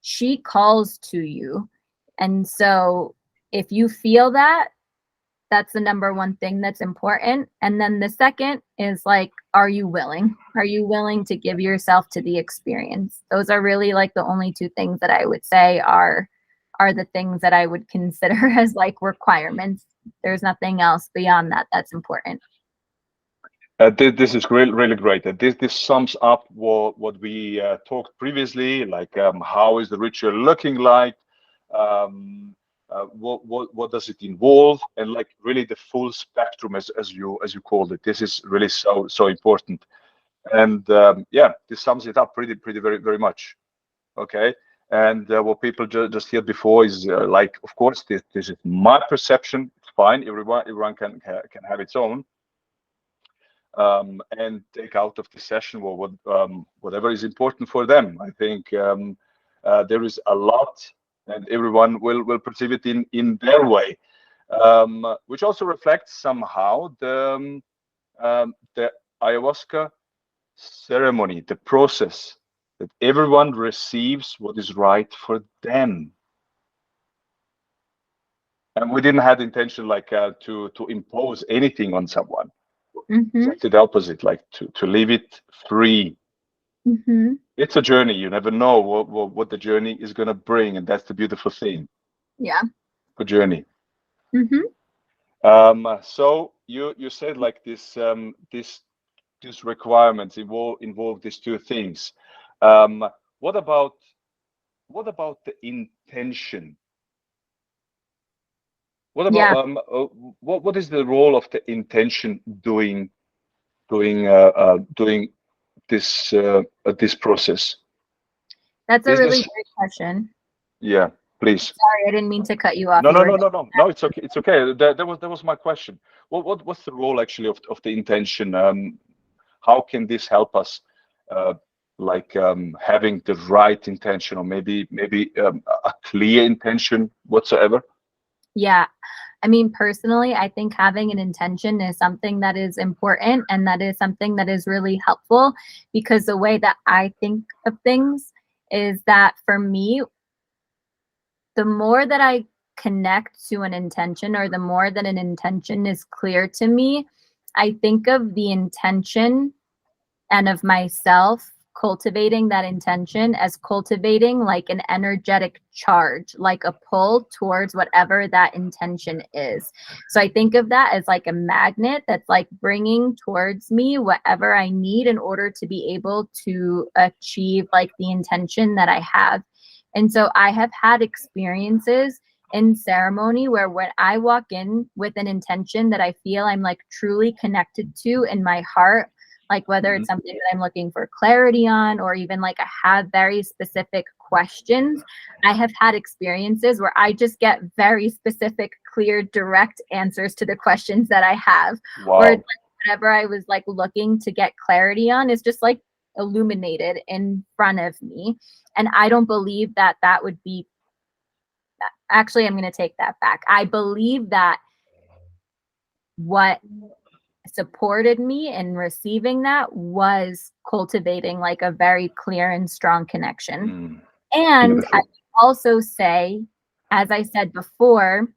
she calls to you. And so if you feel that, that's the number one thing that's important. And then the second is like, are you willing? Are you willing to give yourself to the experience? Those are really like the only two things that I would say are the things that I would consider as like requirements. There's nothing else beyond that that's important. This is really great. This sums up what we talked previously, like how is the ritual looking like, um, what does it involve, and like really the full spectrum, as you called it. This is really so important. And yeah, this sums it up pretty very much. Okay. And what people just heard before is like, of course, this is my perception. It's fine. Everyone can have its own, and take out of the session whatever is important for them. I think there is a lot, and everyone will perceive it in their way, which also reflects somehow the ayahuasca ceremony, the process, that everyone receives what is right for them. And we didn't have the intention like to impose anything on someone. Mm-hmm. Exactly the opposite, like to leave it free. Mm-hmm. It's a journey. You never know what the journey is going to bring, and that's the beautiful thing. Yeah. A journey. Mm-hmm. So you said like this requirements involve these two things. Um, what about the intention? What about Yeah. what is the role of the intention doing this process? That's a Is really this great question. Yeah, please. Sorry, I didn't mean to cut you off. No, You no, were no, no, no, no. It's okay. It's okay. That was my question. What's the role actually of the intention? How can this help us, uh, like having the right intention, or maybe a clear intention whatsoever? Yeah. I mean, personally, I think having an intention is something that is important and that is something that is really helpful because the way that I think of things is that for me, the more that I connect to an intention or the more that an intention is clear to me, I think of the intention and of myself cultivating that intention as cultivating like an energetic charge, like a pull towards whatever that intention is. So I think of that as like a magnet that's like bringing towards me whatever I need in order to be able to achieve like the intention that I have. And so I have had experiences in ceremony where when I walk in with an intention that I feel I'm like truly connected to in my heart, like whether Hmm. it's something that I'm looking for clarity on or even like I have very specific questions, I have had experiences where I just get very specific, clear, direct answers to the questions that I have. Or it's Wow. like whatever I was like looking to get clarity on is just like illuminated in front of me. And I don't believe that that would be actually, I'm going to take that back. I believe that what supported me in receiving that was cultivating like a very clear and strong connection. And I Beautiful. also say, as I said before,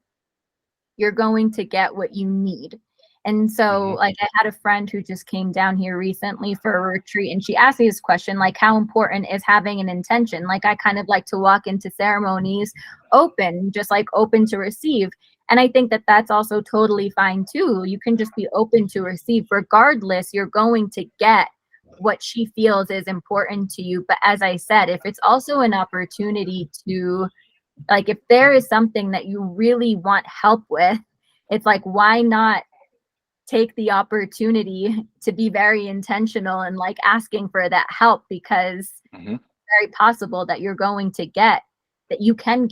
you're going to get what you need. And so, like, I had a friend who just came down here recently for a retreat, and she asked me this question, like, how important is having an intention? Like, I kind of like to walk into ceremonies open, just like open to receive. And I think that that's also totally fine too. You can just be open to receive. Regardless, you're going to get what she feels is important to you. But as I said, if it's also an opportunity to, like, if there is something that you really want help with, it's like, why not take the opportunity to be very intentional and like asking for that help? Because it's very possible that you're going to get that you can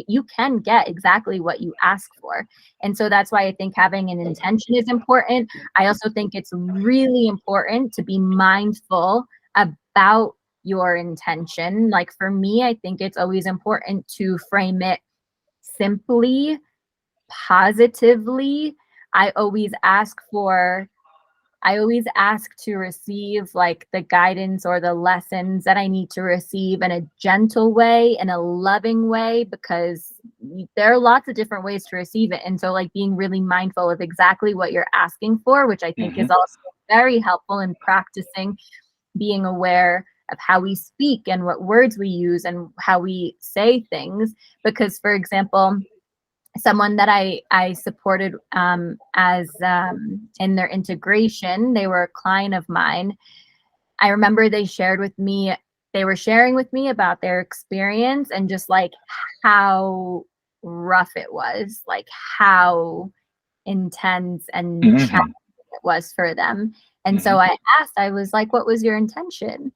get exactly what you ask for. And so that's why I think having an intention is important. I also think it's really important to be mindful about your intention. Like for me, I think it's always important to frame it simply, positively. I always ask for I always ask to receive like the guidance or the lessons that I need to receive in a gentle way, in a loving way, because there are lots of different ways to receive it. And so like being really mindful of exactly what you're asking for, which I think is also very helpful in practicing being aware of how we speak and what words we use and how we say things. Because, for example, someone that I supported as in their integration, they were a client of mine. I remember they were sharing with me about their experience and just like how rough it was, like how intense and challenging it was for them. And so I was like, what was your intention?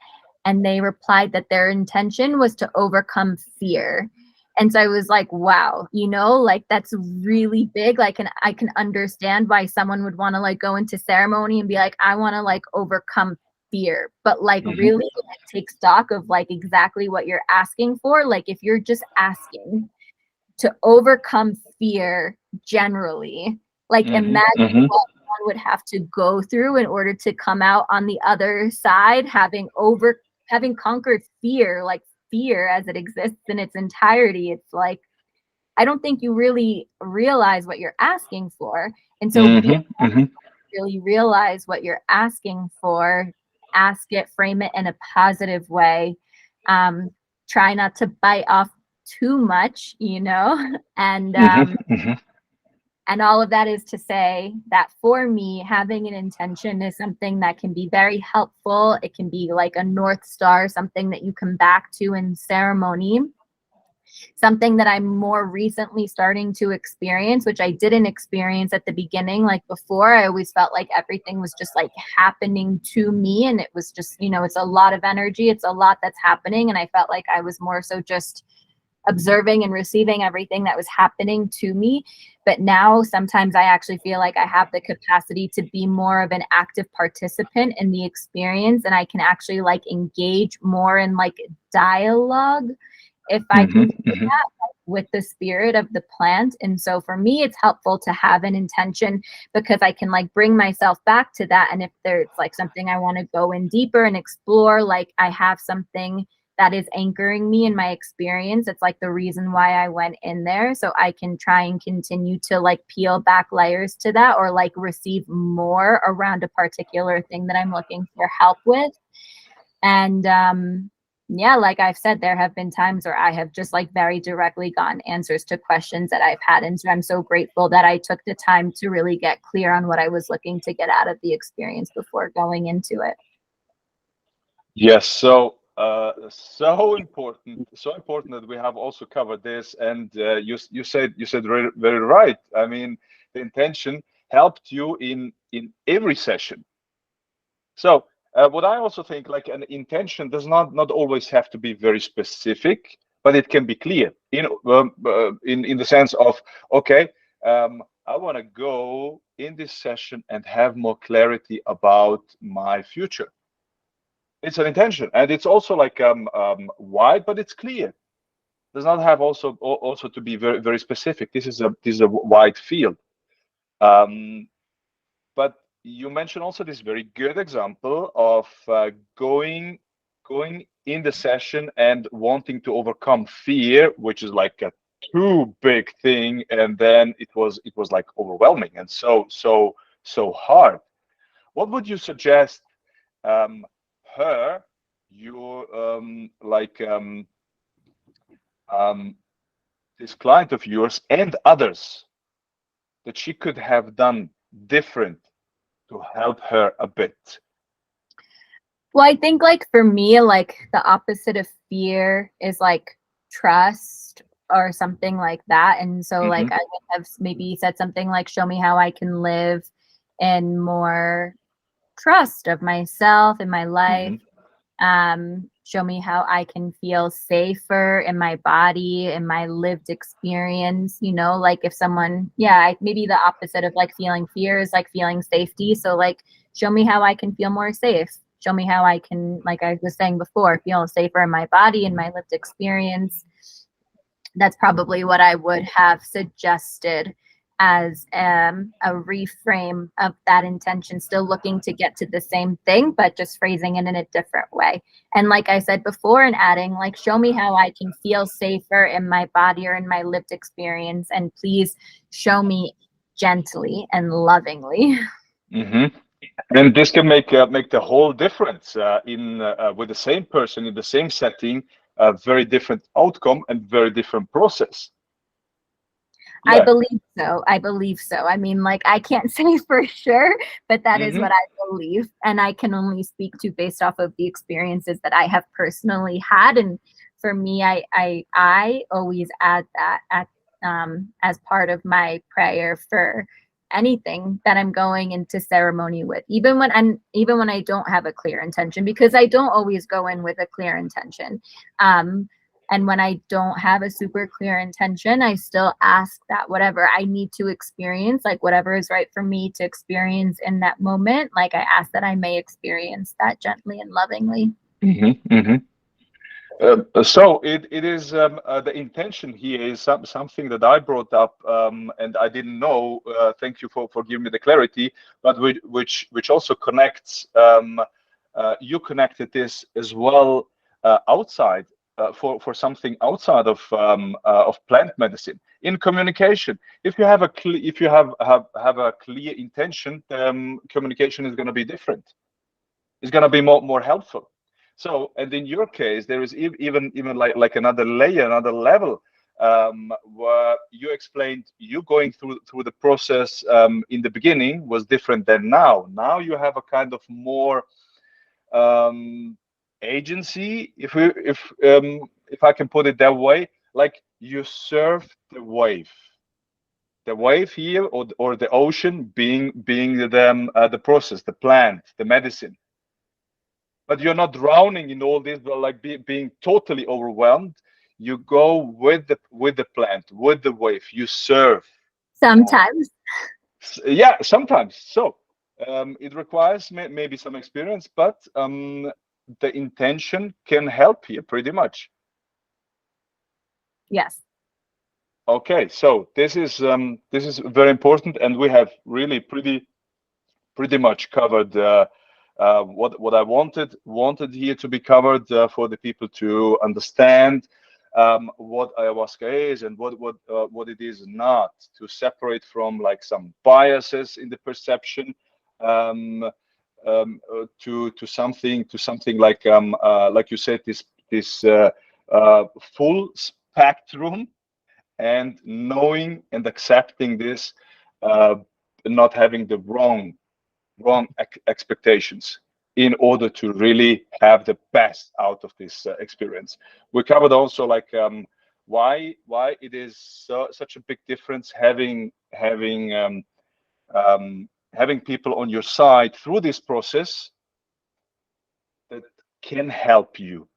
And they replied that their intention was to overcome fear. And so I was like, wow, like that's really big. Like, and I can understand why someone would want to like go into ceremony and be like, I want to like overcome fear. But like really like, take stock of like exactly what you're asking for. Like if you're just asking to overcome fear generally, like imagine what one would have to go through in order to come out on the other side having conquered fear, like fear as it exists in its entirety. It's like, I don't think you really realize what you're asking for. And so really realize what you're asking for, ask it, frame it in a positive way. Try not to bite off too much, and all of that is to say that for me, having an intention is something that can be very helpful. It can be like a North Star, something that you come back to in ceremony. Something that I'm more recently starting to experience, which I didn't experience at the beginning. Like before, I always felt like everything was just like happening to me. And it was just, it's a lot of energy. It's a lot that's happening. And I felt like I was more so just observing and receiving everything that was happening to me. But now sometimes I actually feel like I have the capacity to be more of an active participant in the experience. And I can actually like engage more in like dialogue, if I can do that, with the spirit of the plant. And so for me, it's helpful to have an intention because I can like bring myself back to that. And if there's like something I want to go in deeper and explore, like I have something that is anchoring me in my experience. It's like the reason why I went in there. So I can try and continue to like peel back layers to that, or like receive more around a particular thing that I'm looking for help with. And yeah, like I've said, there have been times where I have just like very directly gotten answers to questions that I've had. And so I'm so grateful that I took the time to really get clear on what I was looking to get out of the experience before going into it. Yes, so important, that we have also covered this. And you said very, very right. I mean, the intention helped you in every session. So what I also think, like an intention does not always have to be very specific, but it can be clear. In the sense of, okay, I want to go in this session and have more clarity about my future. It's an intention, and it's also like wide, but it's clear. does not have also to be very very specific. This is a wide field. Um, but you mentioned also this very good example of going in the session and wanting to overcome fear, which is like a too big thing, and then it was like overwhelming and so hard. What would you suggest um, her, your um, this client of yours and others, that she could have done different to help her a bit? Well, I think like for me, like the opposite of fear is like trust or something like that. And so Hmm. like I would have maybe said something like, show me how I can live in more trust of myself in my life. Hmm. Show me how I can feel safer in my body, in my lived experience. You know, like if someone, yeah, maybe the opposite of like feeling fear is like feeling safety. So like, show me how I can feel more safe. Show me how I can, like I was saying before, feel safer in my body and my lived experience. That's probably what I would have suggested as a reframe of that intention, still looking to get to the same thing, but just phrasing it in a different way. And like I said before, and adding, like, show me how I can feel safer in my body or in my lived experience. And please show me gently and lovingly. Hmm. And this can make the whole difference in with the same person in the same setting, a very different outcome and very different process. I Yeah. believe so. I believe so. I mean, like, I can't say for sure, but that is Hmm. what I believe. And I can only speak to based off of the experiences that I have personally had. And for me, I always add that as part of my prayer for anything that I'm going into ceremony with, even when I don't have a clear intention, because I don't always go in with a clear intention. Um, and when I don't have a super clear intention, I still ask that whatever I need to experience, like whatever is right for me to experience in that moment, like I ask that I may experience that gently and lovingly. Hmm. Hmm. So it is the intention here is something that I brought up, and I didn't know. Thank you for giving me the clarity, but which also connects. You connected this as well outside for something outside of plant medicine in communication. If you have if you have a clear intention, communication is going to be different. It's going to be more helpful. So, and in your case, there is even like another layer, another level, where you explained you going through the process in the beginning was different than now. Now you have a kind of more agency, if I can put it that way. Like you surf the wave here, or the ocean, being the process, the plant, the medicine, but you're not drowning in all this, but like being totally overwhelmed. You go with the plant, with the wave. You surf that. Sometimes. Yeah, sometimes. So it requires maybe some experience, but the intention can help here pretty much. Yes. Okay, so this is very important, and we have really pretty much covered what I wanted here to be covered, for the people to understand what ayahuasca is and what it is not, to separate from like some biases in the perception, um, to something like you said, this full spectrum, and knowing and accepting this, uh, not having the wrong expectations, in order to really have the best out of this experience. We covered also like why it is such a big difference having people on your side through this process that can help you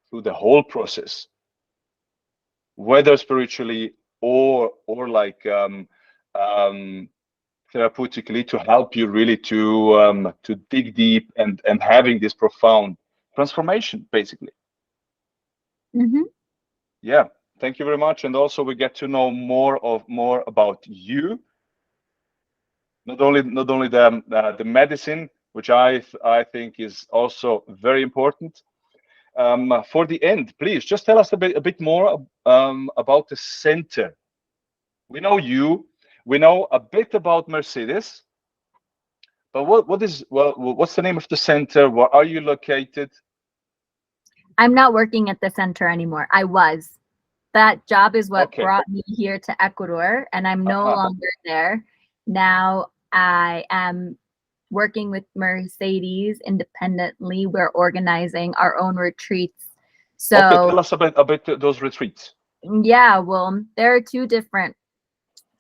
through the whole process, whether spiritually or like um, therapeutically, to help you really to dig deep and having this profound transformation, basically. Hmm. Yeah. Thank you very much. And also we get to know more about you. Not only the medicine, which I think is also very important. For the end, please just tell us a bit more about the center. We know you, we know a bit about Mercedes, but what's the name of the center? Where are you located? I'm not working at the center anymore. I was. That job is what Okay. brought me here to Ecuador, and I'm no longer there. Now I am working with Mercedes independently. We're organizing our own retreats. Okay, So tell us a bit those retreats. yeah, well, there are two different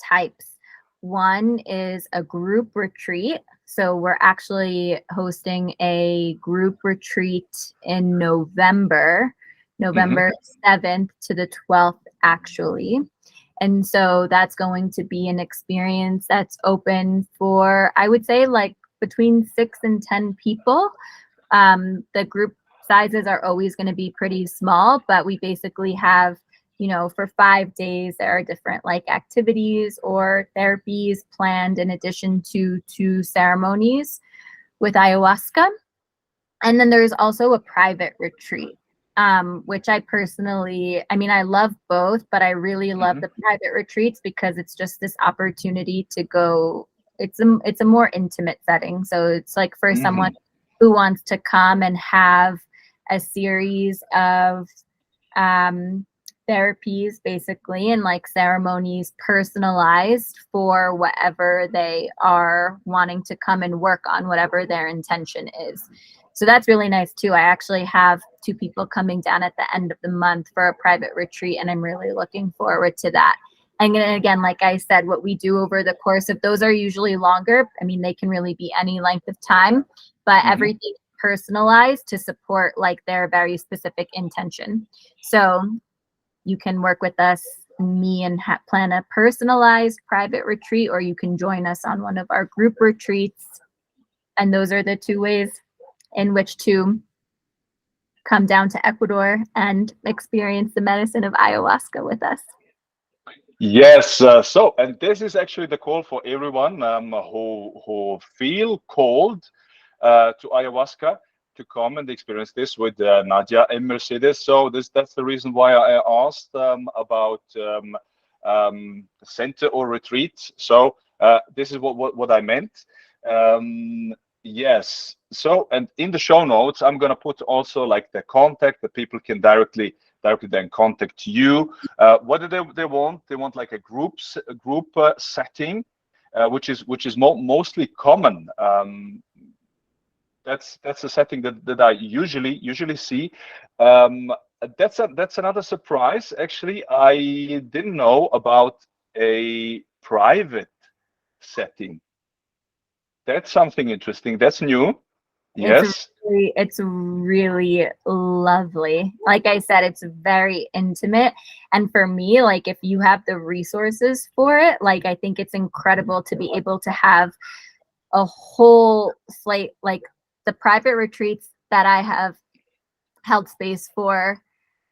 types. One is a group retreat. So we're actually hosting a group retreat in November, November 7th to the 12th, actually. And so that's going to be an experience that's open for, I would say, like between 6 and 10 people. The group sizes are always going to be pretty small, but we basically have, for 5 days, there are different like activities or therapies planned in addition to 2 ceremonies with ayahuasca. And then there's also a private retreat, which I personally, I love both, but I really love the private retreats because it's just this opportunity to go. It's a more intimate setting. So it's like for someone who wants to come and have a series of therapies basically and like ceremonies personalized for whatever they are wanting to come and work on, whatever their intention is. So that's really nice too. I actually have 2 people coming down at the end of the month for a private retreat, and I'm really looking forward to that. And again, like I said, what we do over the course of those are usually longer. They can really be any length of time, but everything personalized to support like their very specific intention. So you can work with us, me, and plan a personalized private retreat, or you can join us on one of our group retreats. And those are the 2 ways in which to come down to Ecuador and experience the medicine of ayahuasca with us. Yes. And this is actually the call for everyone who feel called to ayahuasca to come and experience this with Nadia and Mercedes. So that's the reason why I asked about center or retreat. So this is what I meant. Yes. So, and in the show notes, I'm gonna put also like the contact that people can directly then contact you. What do they want? They want like a group setting, which is mostly common. That's a setting that I usually see. That's another surprise. Actually, I didn't know about a private setting. That's something interesting. That's new. Yes. It's really lovely. Like I said, it's very intimate. And for me, like if you have the resources for it, like I think it's incredible to be able to have a whole slate. Like the private retreats that I have held space for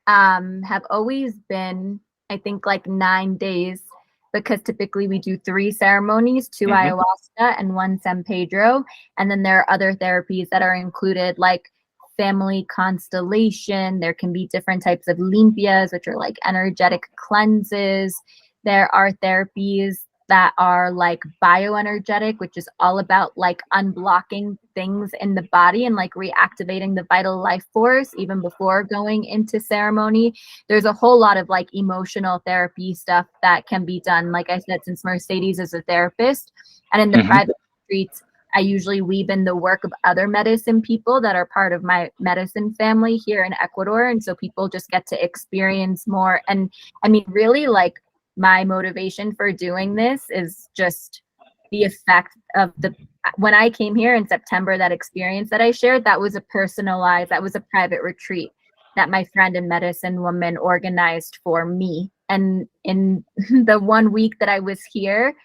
have always been, I think, like 9 days, because typically we do 3 ceremonies, 2 ayahuasca and 1 San Pedro. And then there are other therapies that are included, like family constellation. There can be different types of limpias, which are like energetic cleanses. There are therapies that are like bioenergetic, which is all about like unblocking things in the body and like reactivating the vital life force even before going into ceremony. There's a whole lot of like emotional therapy stuff that can be done, like I said, since Mercedes is a therapist. And in the private retreats, I usually weave in the work of other medicine people that are part of my medicine family here in Ecuador. And so people just get to experience more. And really, like, my motivation for doing this is just the effect of when I came here in September, that experience that I shared, that was a private retreat that my friend and medicine woman organized for me. And in the 1 week that I was here,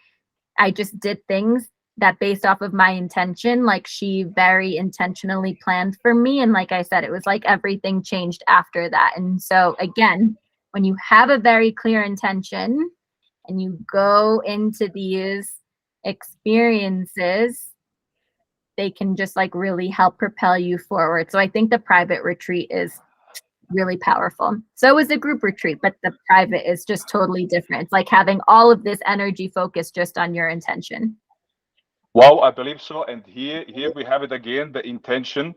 I just did things that, based off of my intention, like she very intentionally planned for me. And like I said, it was like everything changed after that. And so again, when you have a very clear intention and you go into these experiences, they can just like really help propel you forward. So I think the private retreat is really powerful. So is a group retreat, but the private is just totally different. It's like having all of this energy focused just on your intention. Wow, I believe so. And here we have it again, the intention.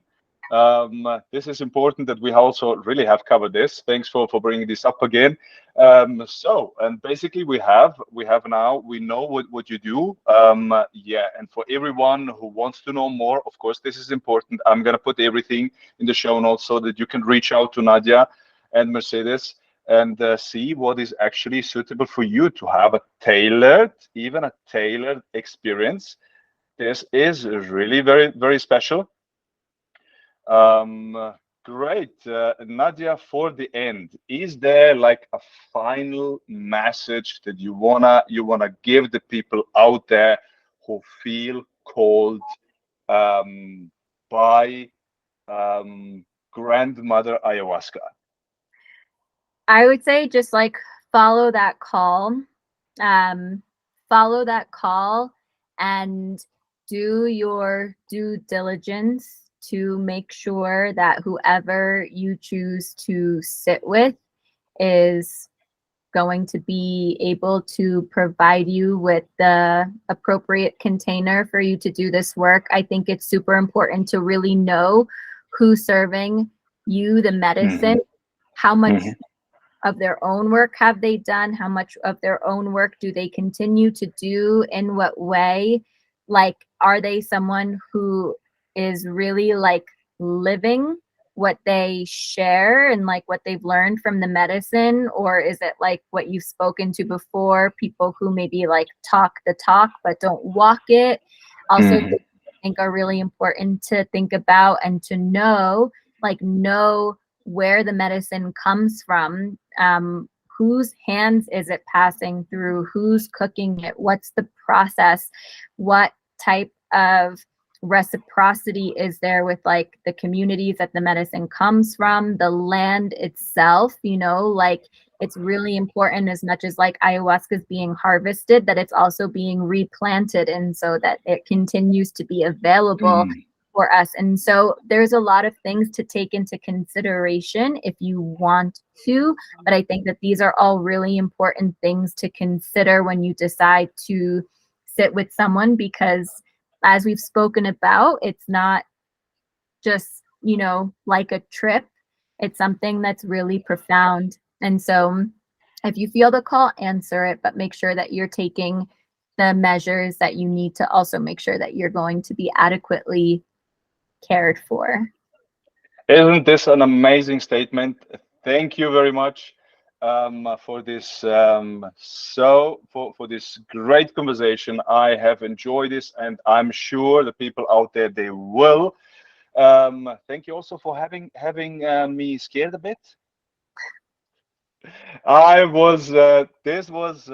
This is important that we also really have covered this. Thanks for bringing this up again. And basically we have now, we know what you do. Yeah, and for everyone who wants to know more, of course, this is important. I'm gonna put everything in the show notes so that you can reach out to Nadia and Mercedes and see what is actually suitable for you to have a tailored experience. This is really very, very special. Great. Nadia, for the end, is there like a final message that you wanna give the people out there who feel called by grandmother ayahuasca? I would say just like follow that call. Follow that call and do your due diligence to make sure that whoever you choose to sit with is going to be able to provide you with the appropriate container for you to do this work. I think it's super important to really know who's serving you the medicine, how much of their own work have they done, how much of their own work do they continue to do, in what way. Like, are they someone who is really like living what they share and like what they've learned from the medicine, or is it like what you've spoken to before, people who maybe like talk the talk but don't walk it? Also, I think are really important to think about and to know where the medicine comes from, whose hands is it passing through, who's cooking it, what's the process, what type of reciprocity is there with like the communities that the medicine comes from, the land itself, like it's really important, as much as like ayahuasca is being harvested, that it's also being replanted, and so that it continues to be available for us. And so there's a lot of things to take into consideration if you want to, but I think that these are all really important things to consider when you decide to sit with someone, because as we've spoken about, it's not just, like a trip. It's something that's really profound. And so if you feel the call, answer it, but make sure that you're taking the measures that you need to also make sure that you're going to be adequately cared for. Isn't this an amazing statement? Thank you very much for this for this great conversation. I have enjoyed this, and I'm sure the people out there, they will. Thank you also for having me scared a bit. I was this was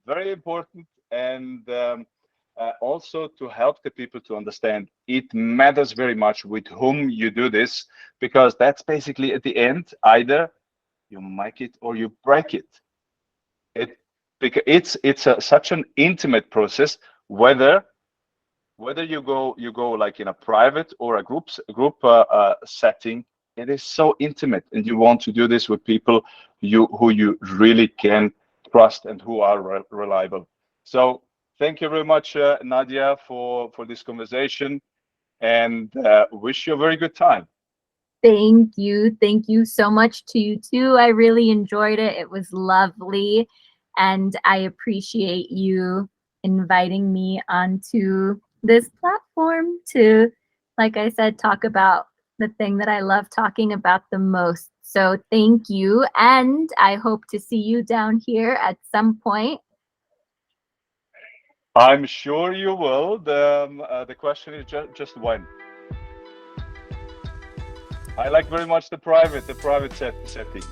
very important, and also to help the people to understand it matters very much with whom you do this, because that's basically at the end, either you make it or you break it. Because it's such an intimate process, whether you go like in a private or a group setting. It is so intimate, and you want to do this with people who you really can trust and who are reliable. So thank you very much, Nadia, for this conversation, and wish you a very good time. Thank you. Thank you so much to you too. I really enjoyed it. It was lovely. And I appreciate you inviting me onto this platform to, like I said, talk about the thing that I love talking about the most. So thank you. And I hope to see you down here at some point. I'm sure you will. The question is just when. I like very much the private setting.